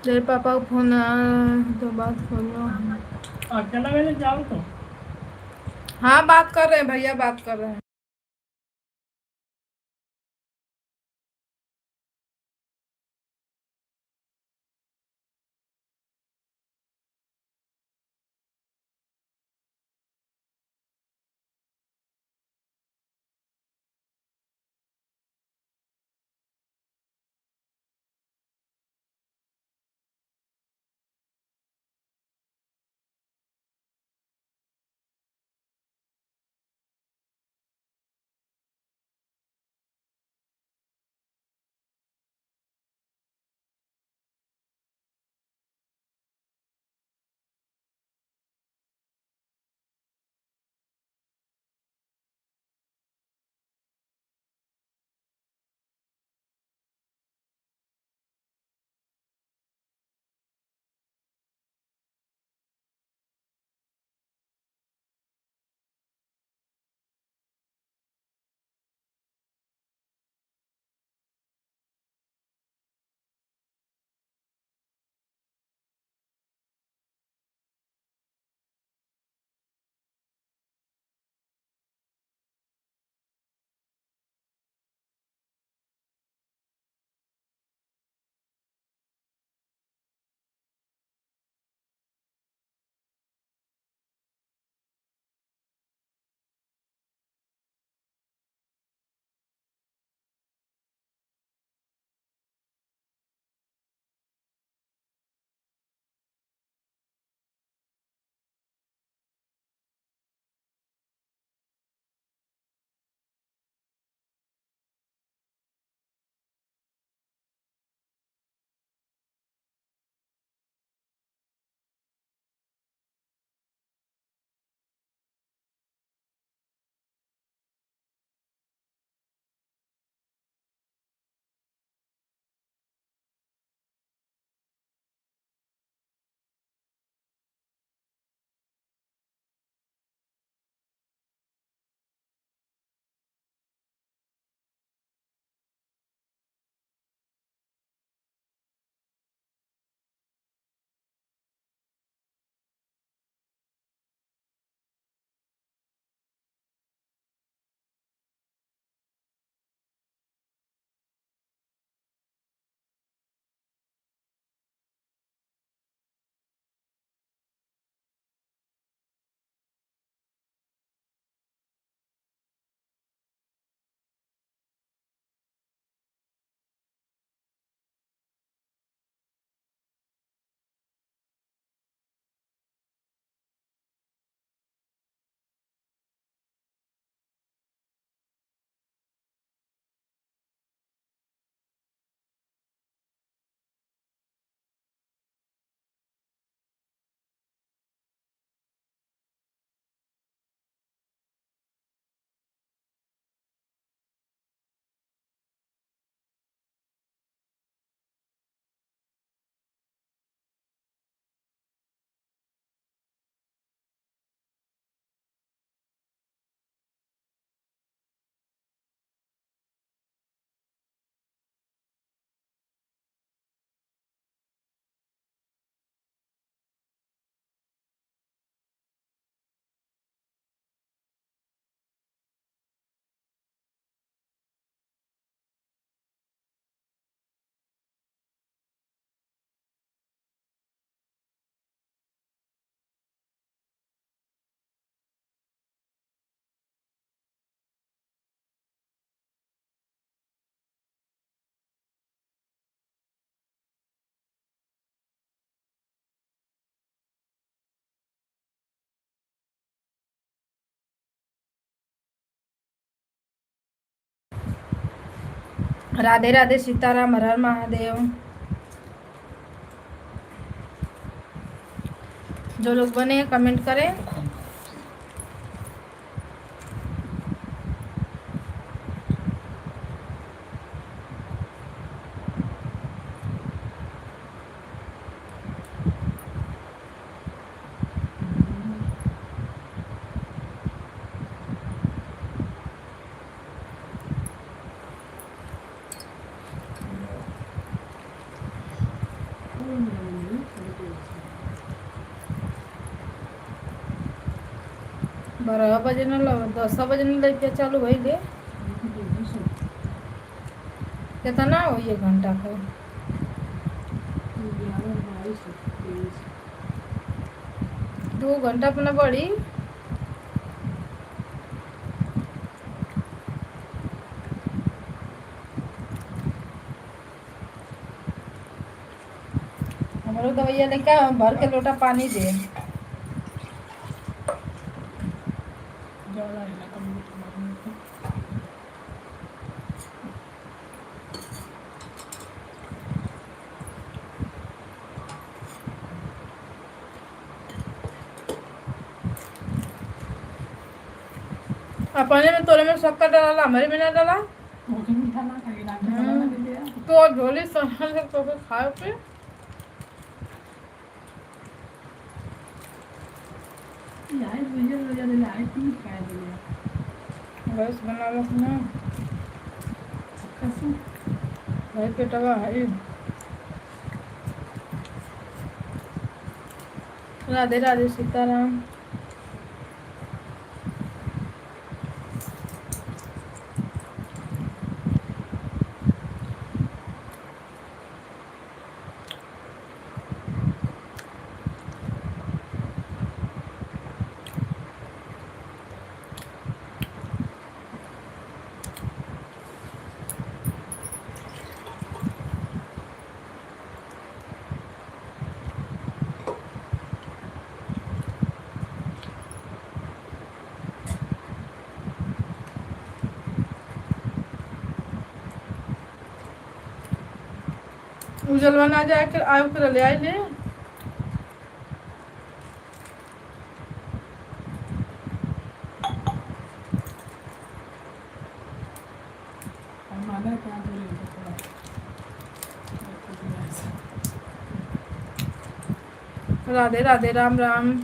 [SPEAKER 2] तेरे पापा को फोन तो बात करो।
[SPEAKER 3] अकेला मैंने जाओ तो
[SPEAKER 2] हाँ बात कर रहे हैं भैया, बात कर रहे हैं। राधे राधे, सीताराम, हर हर महादेव। जो लोग बने कमेंट करें। बारह बजे न 10 बजे न लइके चालू भइले। कितना हो ये घंटा का? 2 घंटा अपना बड़ी। हमारो दवाइया लेके हम भर के लोटा पानी दे।
[SPEAKER 3] ज़्यादा है ना कम
[SPEAKER 2] अपने में तोरे में शक्कर डाला, हमारे में ना डाला।
[SPEAKER 3] बहुत मीठा ना खाएगी डॉक्टर बना के दिया
[SPEAKER 2] तो झोली संभाल के तो खाए पे।
[SPEAKER 3] यार मुझे रोजा ले आए तुम खाए दिया
[SPEAKER 2] बस बना लो ना
[SPEAKER 3] कसम
[SPEAKER 2] भाई, पेटवा है। राधे राधे, सीताराम। उजलवा ना जाए के आयु कर ले आई ले।
[SPEAKER 3] और माना क्या बोले थोड़ा
[SPEAKER 2] राधे राधे, राम राम।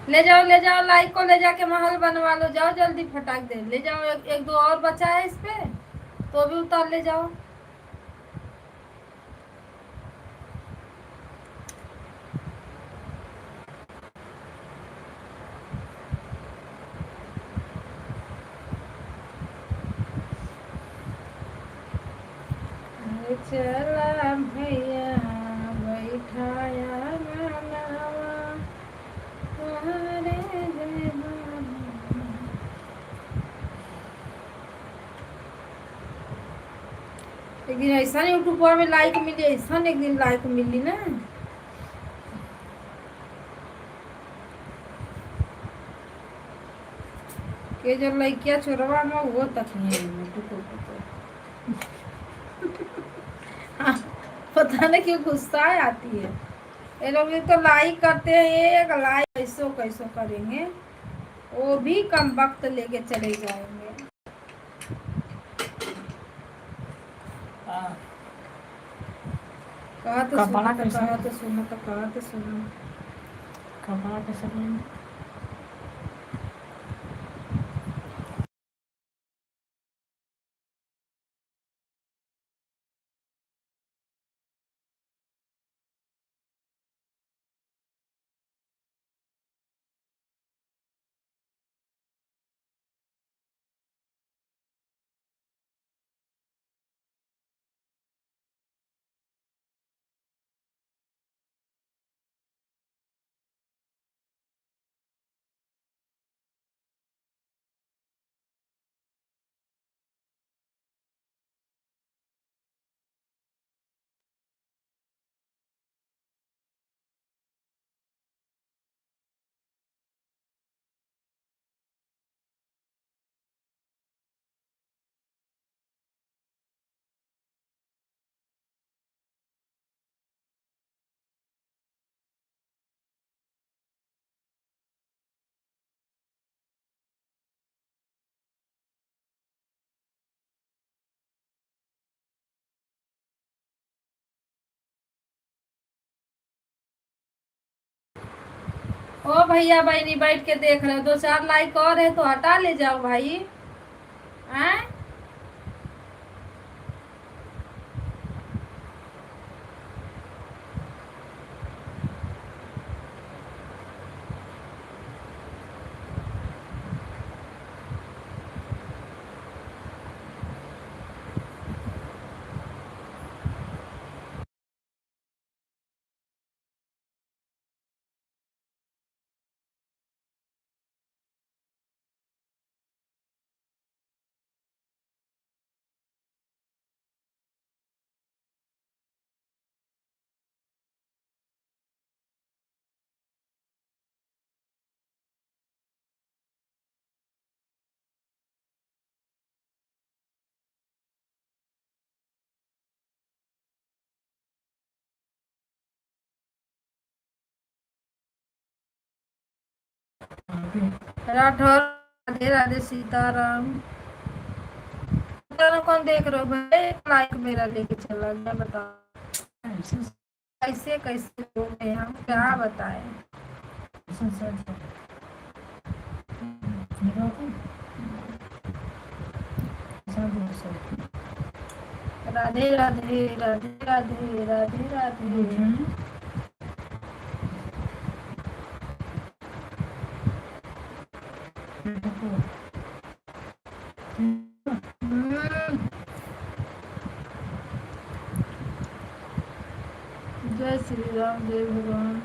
[SPEAKER 2] ले जाओ लाइक को ले जाके महल बनवा लो, जाओ जल्दी फटाक दे ले जाओ। एक दो और बचा है इस पे, तो भी उतार ले जाओ। चला भैया बैठाया मनावा तुम्हारे जय बाबा। एक दिन ऐसा यूट्यूब में लाइक मिली, ऐसा एक दिन लाइक मिली ना, के जो लड़किया छोड़वा में वो तक नहीं है हाँ, पता नहीं क्यों गुस्सा आती है। ये लोग तो लाइक करते हैं, एक लाइक कैसो कैसो करेंगे, वो भी कम वक्त लेके चले जाएंगे। कहा तो सुना तो कहा तो सुना तो कहा तो सुना।
[SPEAKER 3] कपड़ा कैसे पहन?
[SPEAKER 2] ओ भैया बहनी बैठ के देख रहे हो, दो चार लाइक और है तो हटा ले जाओ भाई। हैं? राठौर राधे राधे सीताराम। कौन देख रहे हो भाई? लाइक मेरा लेके चला गया, बताओ कैसे कैसे लोग हैं, हम क्या बताएं। राधे राधे राधे राधे राधे राधे। जय श्री राम, जय भगवान।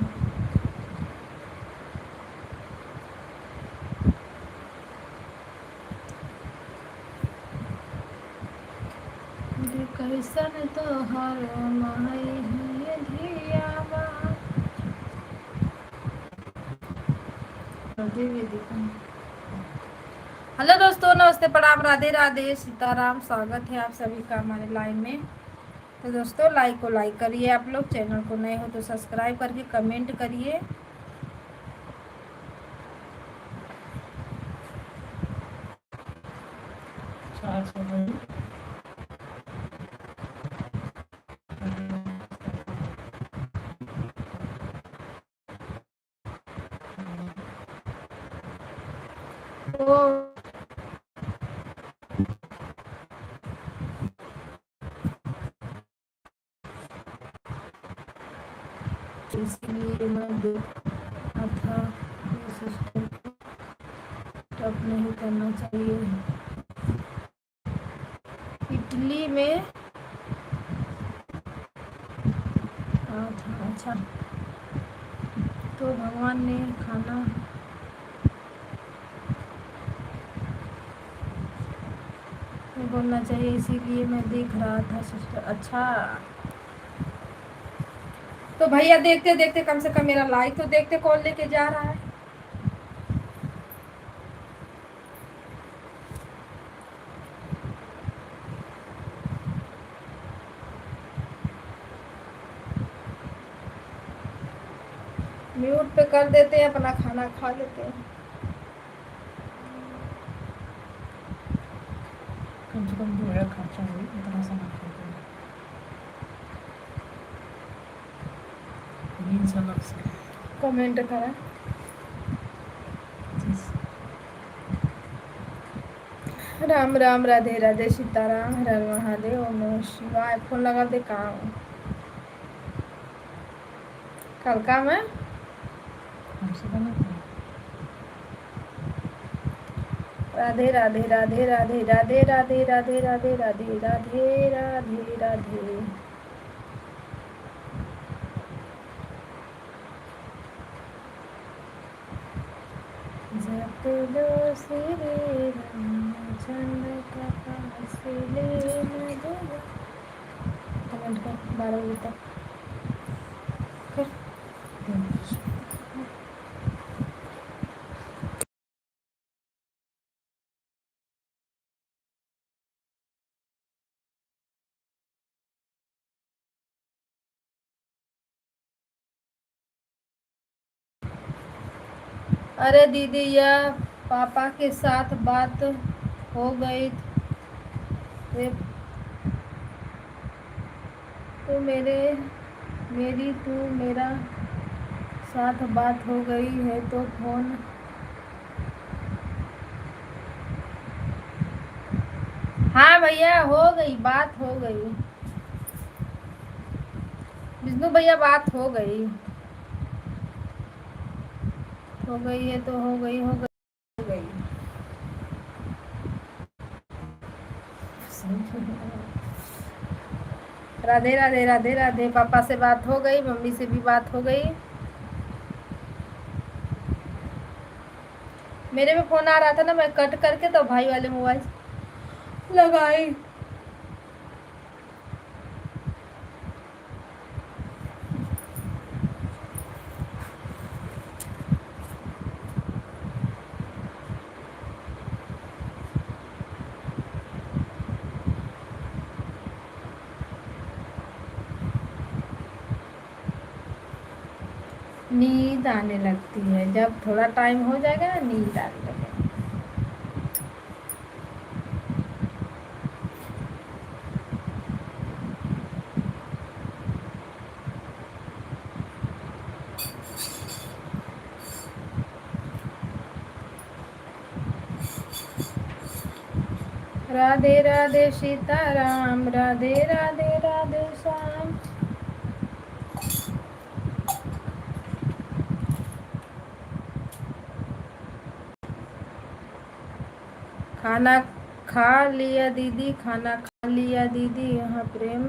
[SPEAKER 2] कैसन तो हर माई है धियावा। हेलो दोस्तों, नमस्ते, प्रणाम, राधे राधे सीताराम। स्वागत है आप सभी का हमारे लाइव में। तो दोस्तों लाइक को लाइक करिए, आप लोग चैनल को नए हो तो सब्सक्राइब करके कमेंट करिए। इसलिए मैं देख रहा था कि सिस्टम टप नहीं करना चाहिए। इटली में था। अच्छा, तो भगवान ने खाना नहीं बोलना चाहिए, इसीलिए मैं देख रहा था सिस्टर। अच्छा, तो भैया देखते देखते कम से कम मेरा लाइक तो देखते कौन लेके जा रहा है। म्यूट पे कर देते हैं, अपना खाना खा लेते हैं।
[SPEAKER 3] कम से कम 2000 खर्चा हुई, इतना सामान खरीदे। जीन्स अलग से।
[SPEAKER 2] कमेंट करा। राम राम, राधे राधे, सीताराम, हर हर महादेव, ओम नमः शिवाय। फोन लगा दे कहाँ हूँ? कल का मैं
[SPEAKER 3] हमसे बना था।
[SPEAKER 2] राधे राधे राधे राधे राधे राधे राधे राधे राधे राधे राधे राधे। जप लो श्री रामचंद्र का पास लेना देगा। कमेंट कर 12 बजे तक कर। अरे दीदी, यह पापा के साथ बात हो गई रे, तो मेरा साथ बात हो गई है तो फोन। हाँ भैया, हो गई बात, हो गई विष्णु भैया, बात हो गई है तो हो गई हो गई। राधे राधे राधे राधे। पापा से बात हो गई, मम्मी से भी बात हो गई। मेरे में फोन आ रहा था ना, मैं कट करके तो भाई वाले मोबाइल लगाई। नींद आने लगती है जब थोड़ा टाइम हो जाएगा ना, नींद आने लगेगी। राधे राधे सीताराम, राधे राधे राधे श्याम। खाना खा लिया दीदी, खाना खा लिया दीदी। यहाँ प्रेम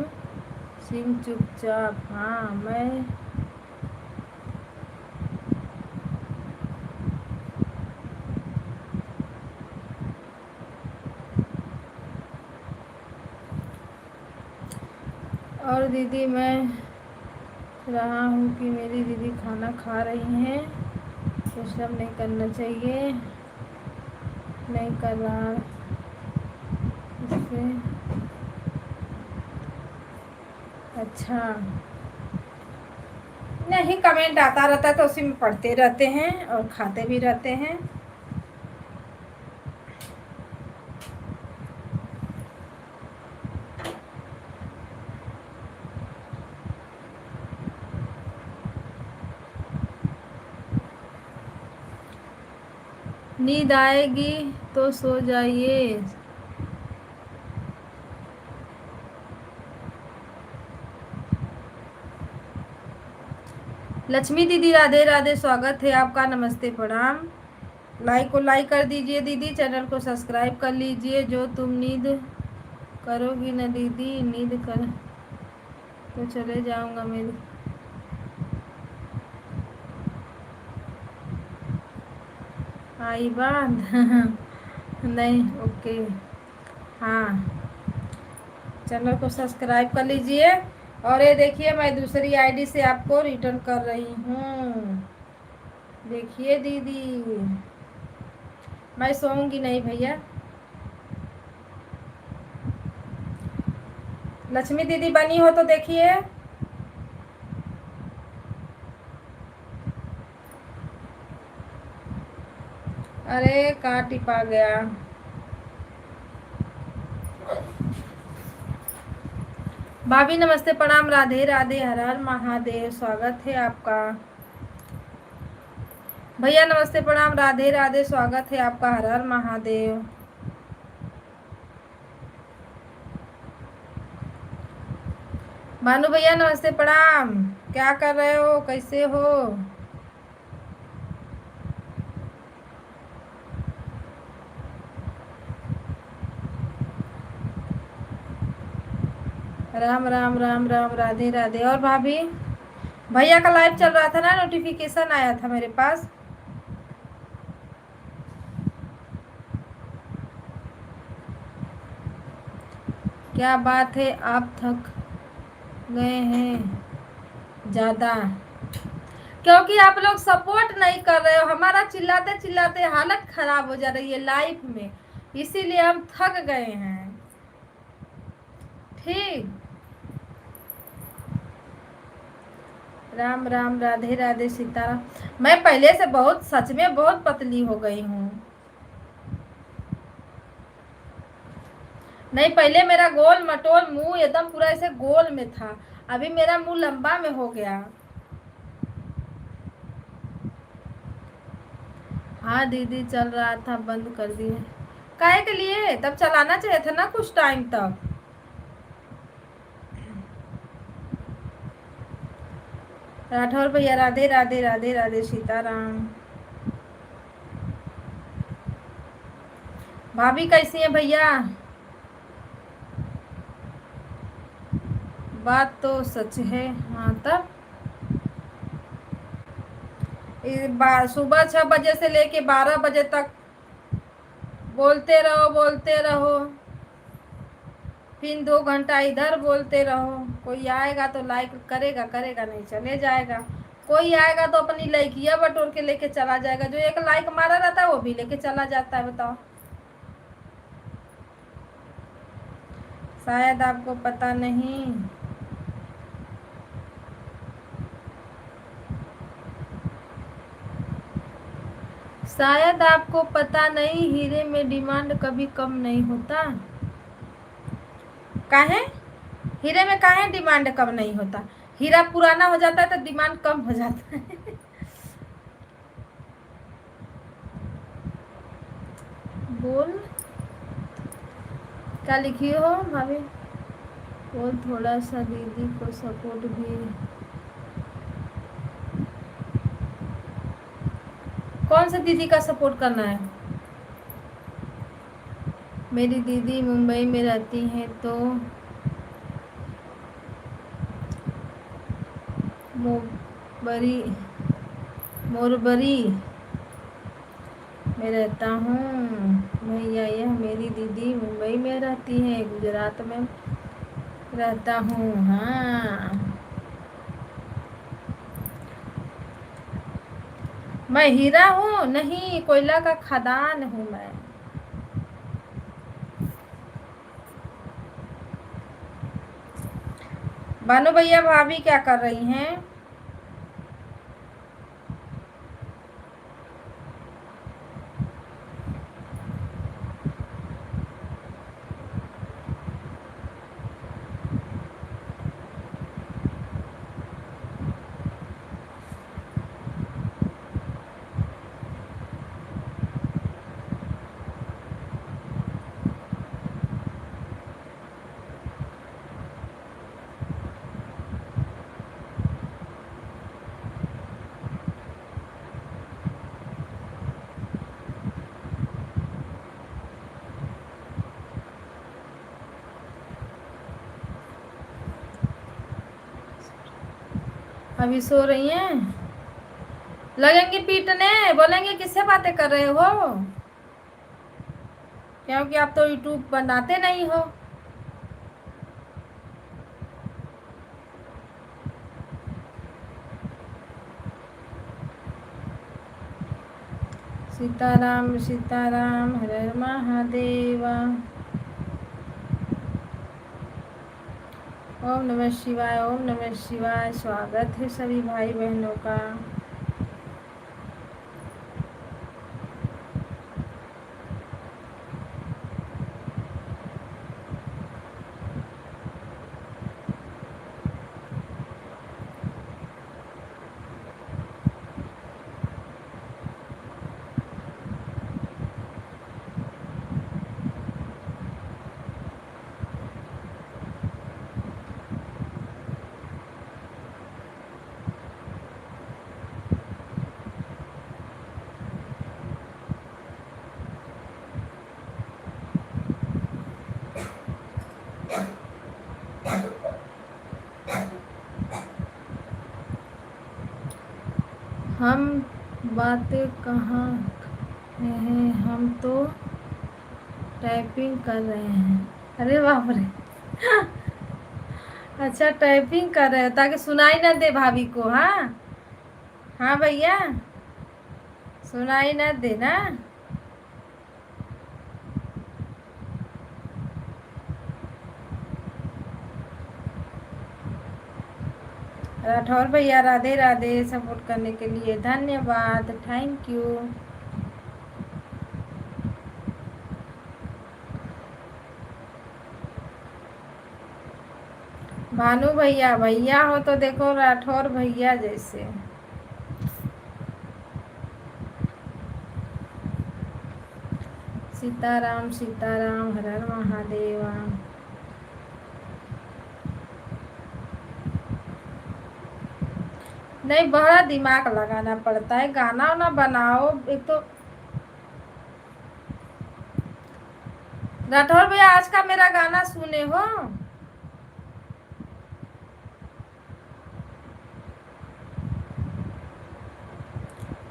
[SPEAKER 2] सिंह चुपचाप। हाँ, मैं और दीदी, मैं रहा हूँ कि मेरी दीदी खाना खा रही हैं, तो सब नहीं करना चाहिए, नहीं कर रहा इससे। अच्छा, नहीं, कमेंट आता रहता है तो उसी में पढ़ते रहते हैं और खाते भी रहते हैं। नींद आएगी तो सो जाइए। लक्ष्मी दीदी राधे राधे, स्वागत है आपका, नमस्ते प्रणाम। लाइक को लाइक कर दीजिए दीदी, चैनल को सब्सक्राइब कर लीजिए। जो तुम नींद करोगी ना दीदी, नींद कर तो चले जाऊंगा मेरी। आई बात नहीं, ओके, हाँ, चैनल को सब्सक्राइब कर लीजिए। और ये देखिए मैं दूसरी आईडी से आपको रिटर्न कर रही हूँ। देखिए दीदी, मैं सोऊंगी नहीं भैया। लक्ष्मी दीदी बनी हो तो देखिए। अरे कहाँ टिपा गया। भाभी नमस्ते प्रणाम, राधे राधे, हर हर महादेव, स्वागत है आपका। भैया नमस्ते प्रणाम, राधे राधे, स्वागत है आपका, हर हर महादेव। भानु भैया नमस्ते प्रणाम, क्या कर रहे हो, कैसे हो? राम राम राम राम, राधे राधे। और भाभी, भैया का लाइव चल रहा था ना, नोटिफिकेशन आया था मेरे पास। क्या बात है, आप थक गए हैं ज़्यादा? क्योंकि आप लोग सपोर्ट नहीं कर रहे हो, हमारा चिल्लाते चिल्लाते हालत खराब हो जा रही है लाइफ में, इसीलिए हम थक गए हैं। ठीक, राम राम, राधे राधे, सीताराम। मैं पहले से बहुत, सच में बहुत पतली हो गई हूँ। नहीं, पहले मेरा गोल मटोल मुंह एकदम पूरा ऐसे गोल में था, अभी मेरा मुंह लंबा में हो गया। हाँ दीदी चल रहा था, बंद कर दिए। काहे के लिए? तब चलाना चाहिए था ना कुछ टाइम तक। राठौर भैया राधे राधे, राधे राधे, सीताराम। भाभी कैसी है भैया? बात तो सच है। हाँ तब सुबह 6 बजे से लेके 12 बजे तक बोलते रहो बोलते रहो, फिर 2 घंटा इधर बोलते रहो। कोई आएगा तो लाइक करेगा, करेगा नहीं चले जाएगा। कोई आएगा तो अपनी लाइकिया बटोर के लेके चला जाएगा, जो एक लाइक मारा रहता है वो भी लेके चला जाता है। बताओ, शायद आपको पता नहीं। शायद आपको पता नहीं, हीरे में डिमांड कभी कम नहीं होता। काहे? हीरे में काहे डिमांड कम नहीं होता? हीरा पुराना हो जाता है तो डिमांड कम हो जाता है। बोल, क्या लिखी हो भाभी? बोल थोड़ा सा दीदी को सपोर्ट भी। कौन सा दीदी का सपोर्ट करना है? मेरी दीदी मुंबई में रहती हैं तो मोरबरी में रहता हूँ भैया। यह मेरी दीदी मुंबई में रहती है, गुजरात में रहता हूँ। हाँ, मैं हीरा हूँ नहीं, कोयला का खदान हूँ मैं। भानु भैया भाभी क्या कर रही हैं? अभी सो रही हैं, लगेंगी पीटने, बोलेंगे किससे बातें कर रहे हो, क्योंकि आप तो यूट्यूब बनाते नहीं हो। सीताराम सीताराम, हर हर महादेवा। ओम नमः शिवाय, ओम नमः शिवाय। स्वागत है सभी भाई बहनों का। हम बातें कहाँ रहे हैं, हम तो टाइपिंग कर रहे हैं। अरे बाप रे अच्छा टाइपिंग कर रहे हो ताकि सुनाई ना दे भाभी को। हाँ हाँ भैया, सुनाई ना दे ना। राठौर भैया राधे राधे, सपोर्ट करने के लिए धन्यवाद, थैंक यू। भानु भैया, भैया हो तो देखो राठौर भैया जैसे। सीताराम सीताराम, हर हर महादेवा। नहीं, बड़ा दिमाग लगाना पड़ता है, गाना वाना बनाओ। एक तो राठौर भैया आज का मेरा गाना सुने हो?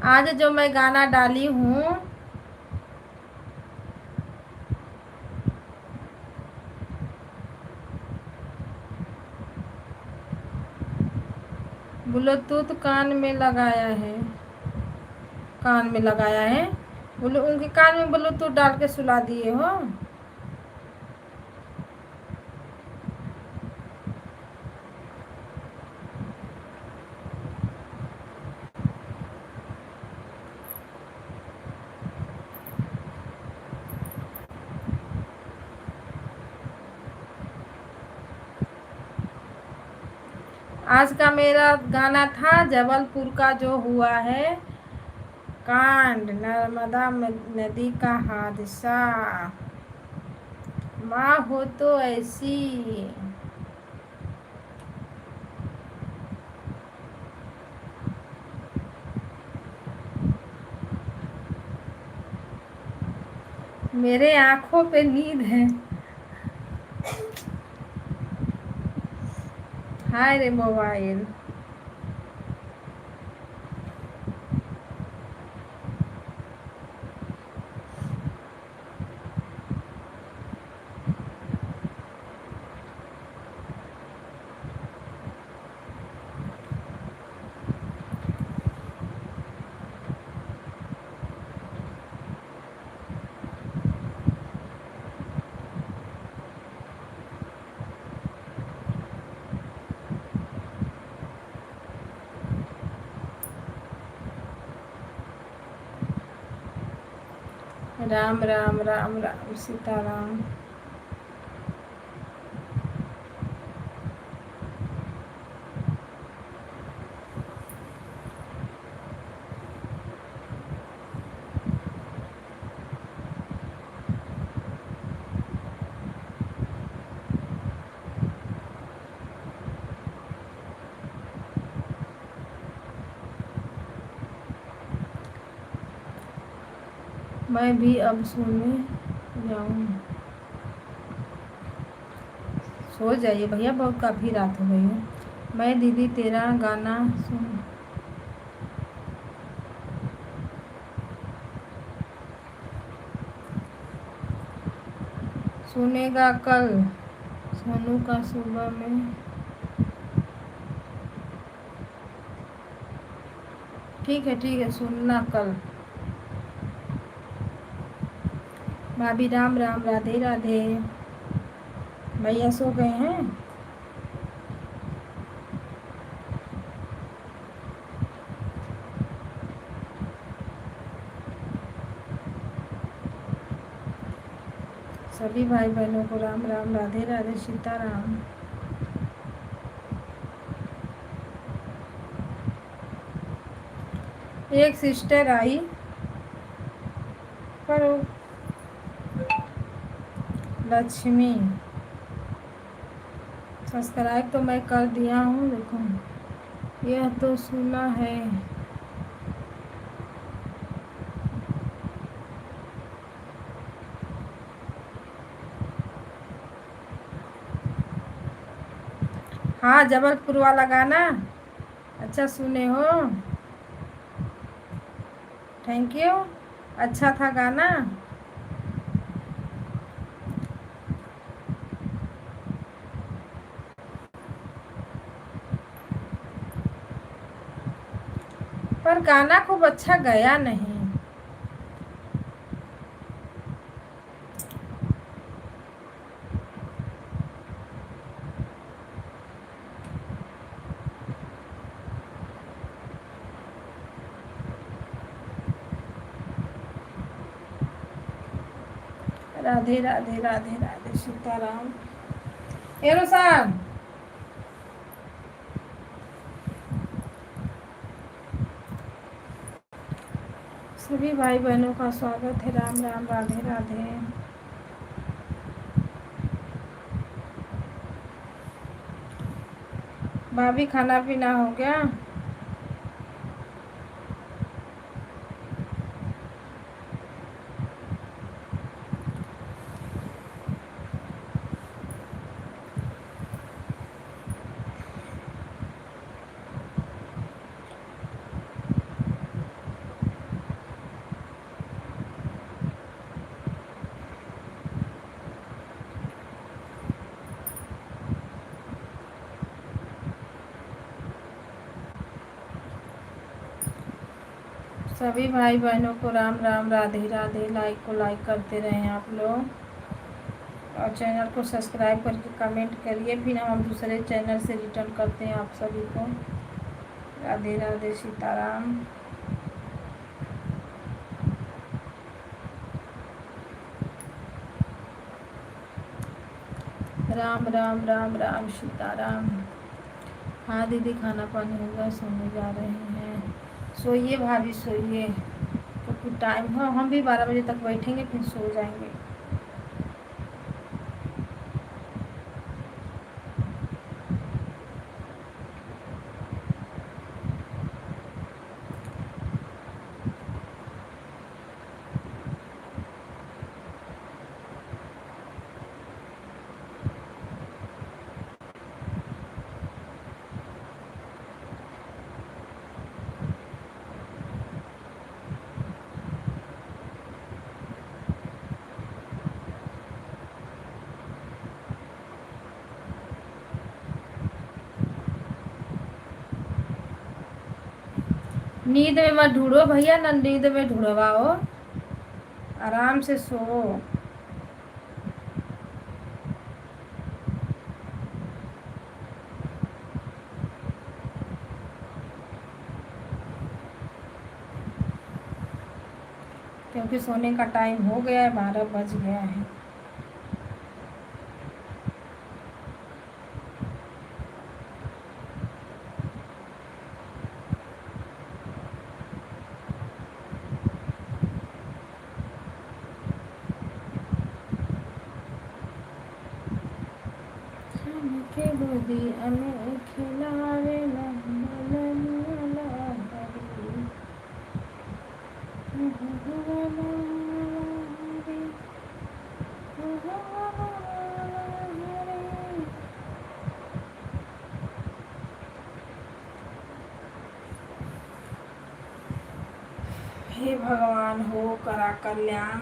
[SPEAKER 2] आज जो मैं गाना डाली हूँ, ब्लूटूथ कान में लगाया है, कान में लगाया है। उनके कान में ब्लूटूथ डाल के सुला दिए हो। आज का मेरा गाना था जबलपुर का जो हुआ है कांड, नर्मदा नदी का हादसा। माँ हो तो ऐसी। मेरे आंखों पे नींद है। हाय रे मोबाइल। राम राम राम राम, सीताराम। मैं भी अब सोने जाऊँ। सो जाइए भैया, बहुत काफ़ी रात हो गई है। मैं दीदी तेरा गाना सुनेगा कल सोनू का सुबह में। ठीक है सुनना कल। भाभी राम राम, राधे राधे। भैया सो गए हैं? सभी भाई बहनों को राम राम, राधे राधे, सीताराम। एक सिस्टर आई पर लक्ष्मी, सब्सक्राइब तो मैं कर दिया हूँ। देखो यह तो सुना है। हाँ, जबलपुर वाला गाना अच्छा सुने हो, थैंक यू। अच्छा था गाना। पर गाना खूब अच्छा गया नहीं। राधे राधे, राधे राधे, सीताराम। हेलो साहब, सभी भाई बहनों का स्वागत है। राम राम, राधे राधे। भाभी खाना पीना हो गया? सभी भाई बहनों को राम राम, राधे राधे। लाइक को लाइक करते रहें आप लोग, और चैनल को सब्सक्राइब करके कमेंट करिए, फिर हम दूसरे चैनल से रिटर्न करते हैं आप सभी को। राधे राधे, सीताराम। राम राम, राम राम, सीताराम। हाँ दीदी, खाना पानी होगा, सोने जा रहे हैं। सोइए भाभी, सोइए, क्योंकि टाइम है। हम भी 12 बजे तक बैठेंगे, फिर सो जाएंगे। नींद में मत ढूंढो भैया, ना नींद में ढूंढवाओ, आराम से सो। क्योंकि सोने का टाइम हो गया है, 12 बज गया है। के गोदी अने खिलावे ना मननिया हरी।
[SPEAKER 1] हे भगवान हो करा कल्याण।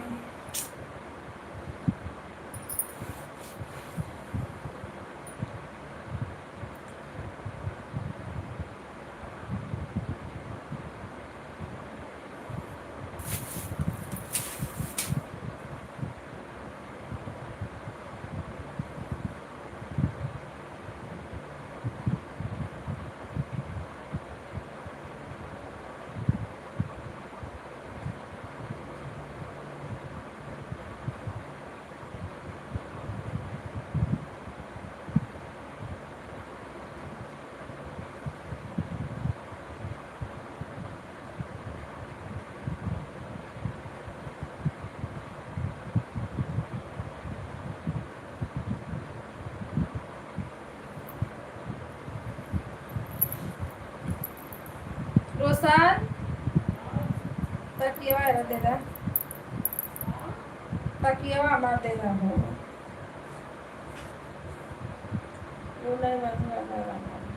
[SPEAKER 1] रोशन तकिया दे दा, तकिया मार दे दा हो वो नहीं मतलब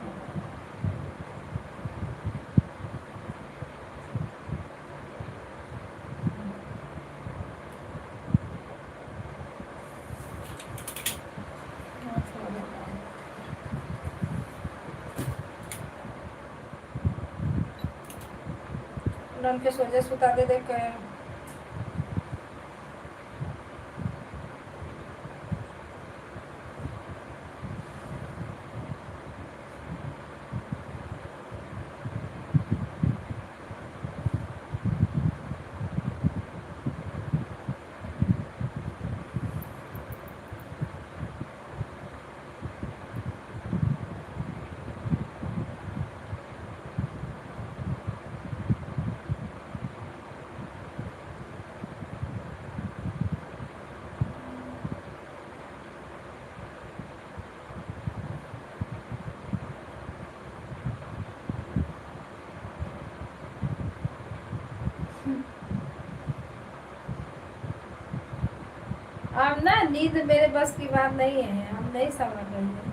[SPEAKER 1] उनके सोचे सुता दे देख के अब ना नींद मेरे बस की बात नहीं है, हम नहीं समझ रही है।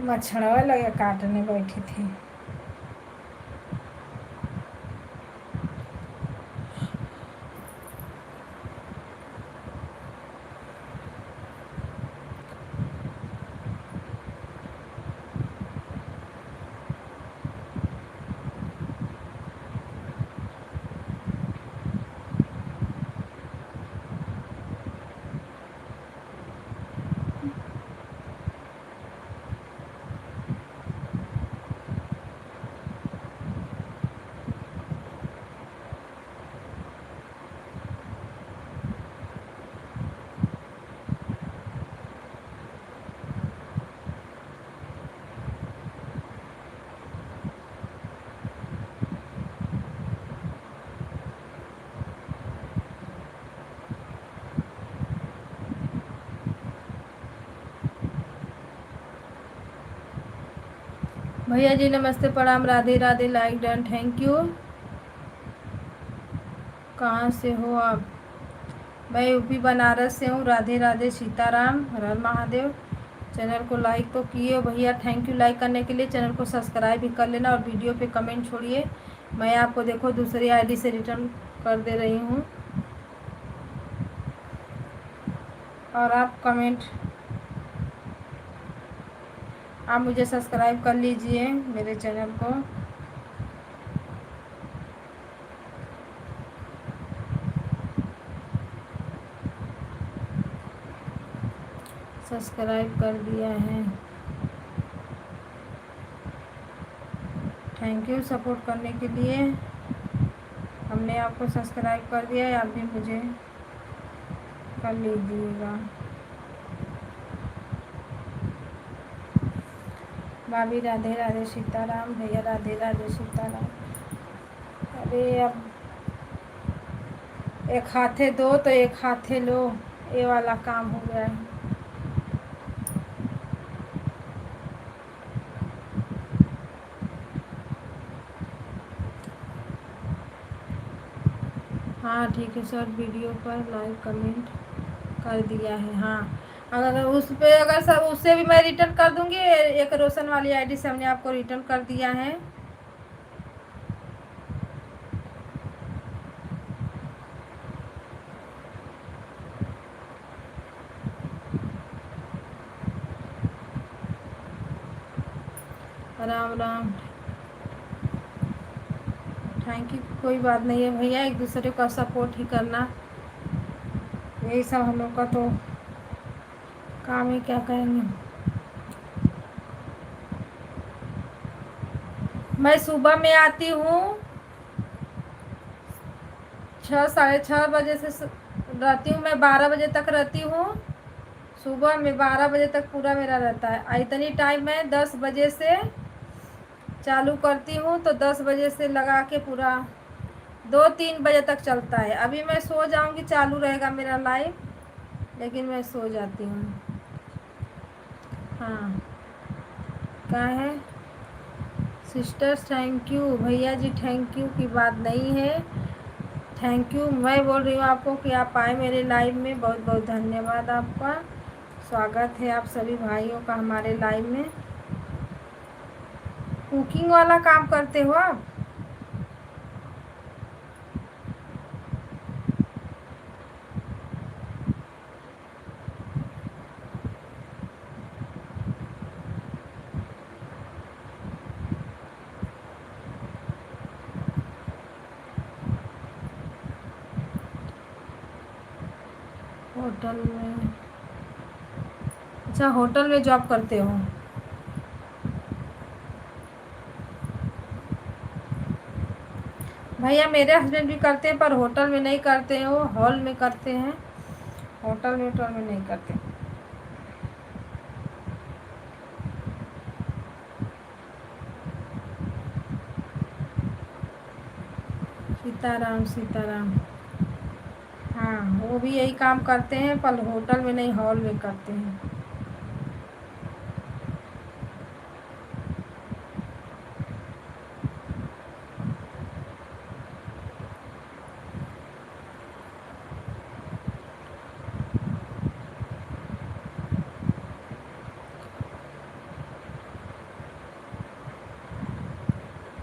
[SPEAKER 1] मच्छरवा लगे काटने बैठी थी। भैया जी नमस्ते प्रणाम, Radhe Radhe, like done, thank you. कहाँ से हो आप? मैं यूपी बनारस से हूँ। राधे राधे, सीताराम, हर हर महादेव। चैनल को लाइक तो किए हो भैया, थैंक यू लाइक करने के लिए। चैनल को सब्सक्राइब भी कर लेना और वीडियो पे कमेंट छोड़िए। मैं आपको देखो दूसरी आईडी से रिटर्न कर दे रही हूँ और आप कमेंट, आप मुझे सब्सक्राइब कर लीजिए मेरे चैनल को। सब्सक्राइब कर दिया है, थैंक यू सपोर्ट करने के लिए।
[SPEAKER 2] हमने आपको सब्सक्राइब कर दिया है, आप भी मुझे कर लीजिएगा। भाभी राधे राधे सीताराम। भैया राधे राधे सीताराम। अरे अब एक हाथे दो तो एक हाथे लो, ये वाला काम हो गया है। हाँ ठीक है सर, वीडियो पर लाइक कमेंट कर दिया है। हाँ, अगर उस पे अगर सब उससे भी मैं रिटर्न कर दूंगी। एक रोशन वाली आईडी से हमने आपको रिटर्न कर दिया है। Ram Ram, thank you. कोई बात नहीं है भैया, एक दूसरे का सपोर्ट ही करना, यही सब हम लोग का तो काम है, क्या करेंगे। मैं सुबह में आती हूँ 6 साढ़े 6 बजे से रहती हूँ। मैं 12 बजे तक रहती हूँ। सुबह में 12 बजे तक पूरा मेरा रहता है। इतनी टाइम मैं 10 बजे से चालू करती हूँ तो 10 बजे से लगा के पूरा 2-3 बजे तक चलता है। अभी मैं सो जाऊँगी, चालू रहेगा मेरा लाइव, लेकिन मैं सो जाती हूँ। हाँ, क्या है सिस्टर्स, थैंक यू। भैया जी थैंक यू की बात नहीं है, थैंक यू मैं बोल रही हूँ आपको कि आप आए मेरे लाइव में। बहुत बहुत धन्यवाद आपका, स्वागत है आप सभी भाइयों का हमारे लाइव में। कुकिंग वाला काम करते हो आप? होटल में? अच्छा, होटल में जॉब करते हो। भैया मेरे हस्बैंड भी करते हैं, पर होटल में नहीं करते हैं, वो हॉल में करते हैं। होटल में नहीं करते। सीताराम सीताराम। हाँ, वो भी यही काम करते हैं, पर होटल में नहीं, हॉल में करते हैं।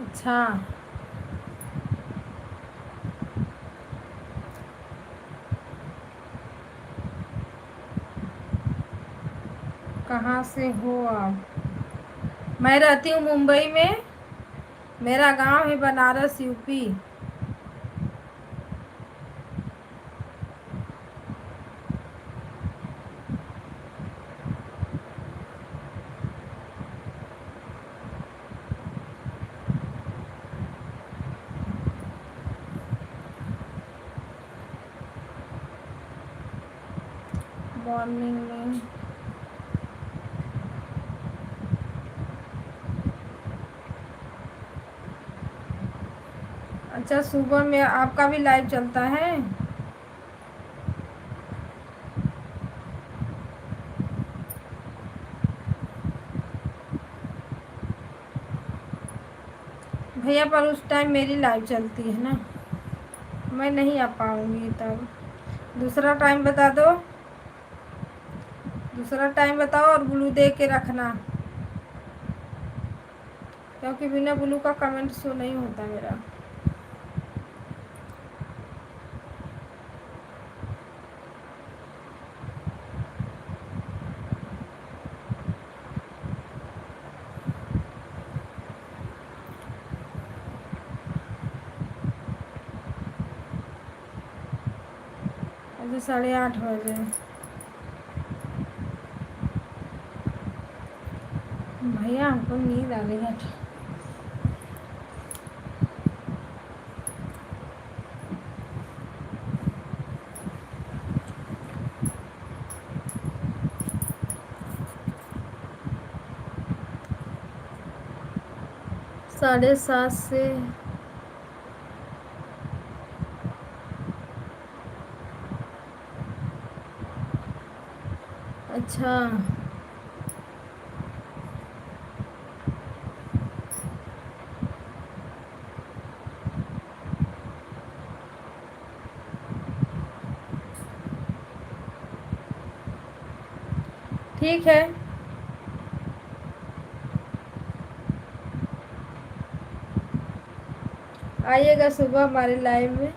[SPEAKER 2] अच्छा, कहाँ से हो आप? मैं रहती हूँ मुंबई में, मेरा गांव है बनारस, यूपी। मॉर्निंग में अच्छा, सुबह में आपका भी लाइव चलता है? भैया पर उस टाइम मेरी लाइव चलती है ना, मैं नहीं आ पाऊँगी। तब दूसरा टाइम बता दो, दूसरा टाइम बताओ और ब्लू दे के रखना, क्योंकि बिना ब्लू का कमेंट शो नहीं होता मेरा। अभी 8:30 बजे। भैया हमको नींद आ रही है। 7:30 से। अच्छा, ठीक है। आइएगा सुबह हमारे लाइव में।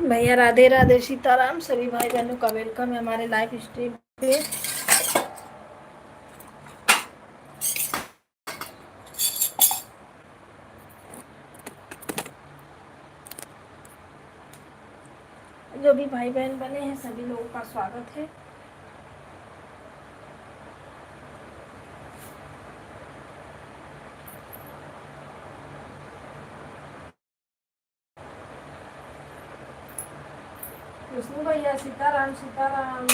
[SPEAKER 2] भैया राधे राधे सीताराम, सभी भाई बहनों का वेलकम है हमारे लाइव स्ट्रीम पे। जो भी भाई बहन बने हैं सभी लोगों का स्वागत है। विष्णु भैया सीताराम सीताराम।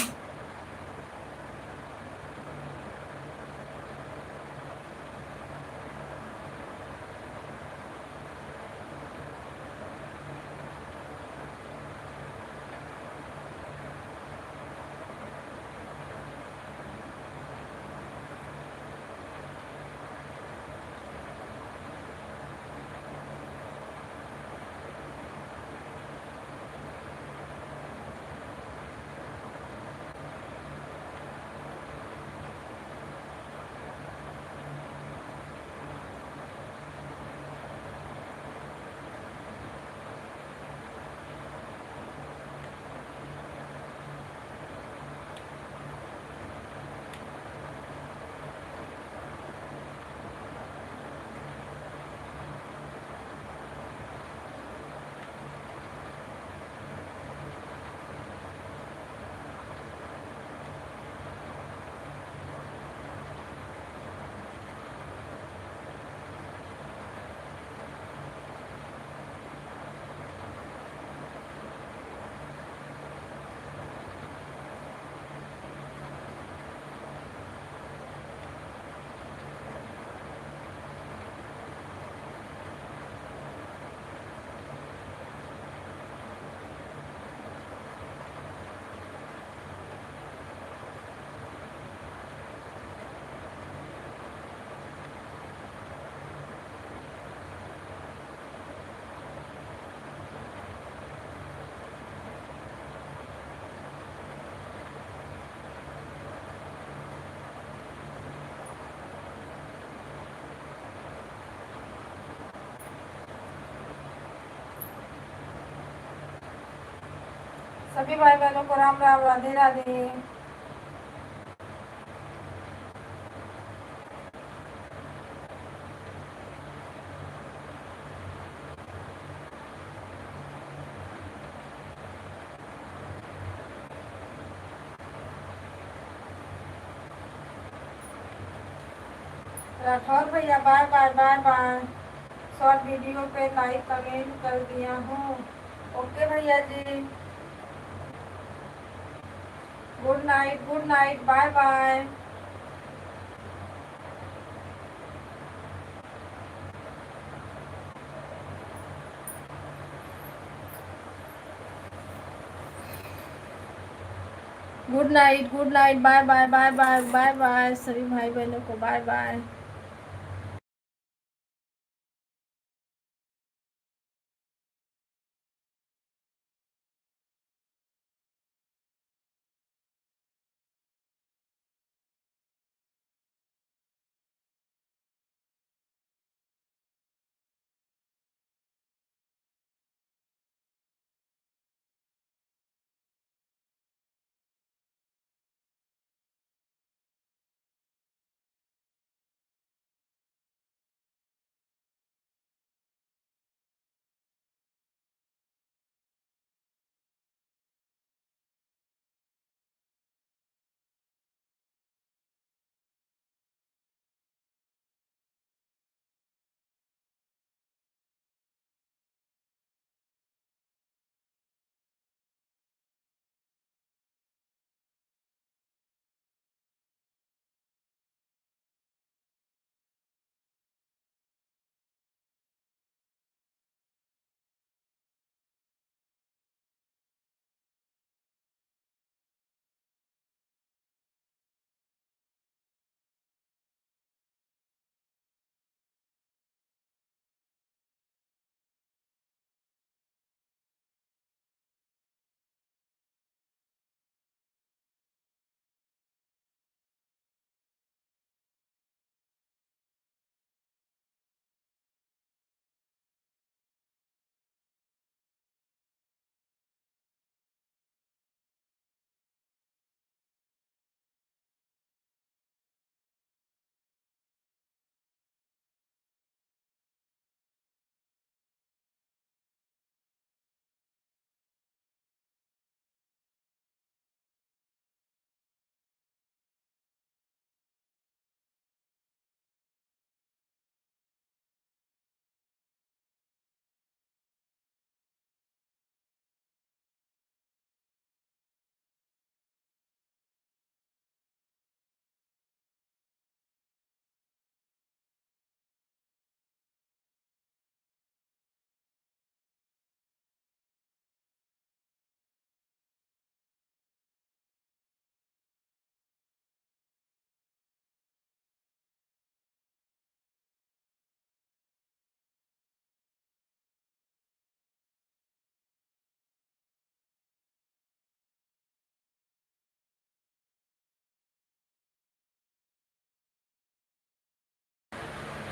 [SPEAKER 2] सभी भाई बहनों को राम राम राधे राधे। राठौर भैया bye bye bye bye. Short video पे लाइक कमेंट कर दिया हूँ। ओके भैया जी, good night bye bye. Good night bye bye bye bye bye bye सभी भाई बहनों को बाय बाय।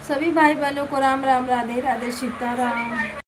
[SPEAKER 2] सभी भाई बहनों को राम राम, राधे राधे, सीताराम।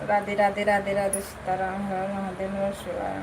[SPEAKER 1] राधे राधे राधे राधे सीताराम, हर हर महादेव, नमः शिवाय।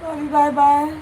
[SPEAKER 1] अभी बाय बाय।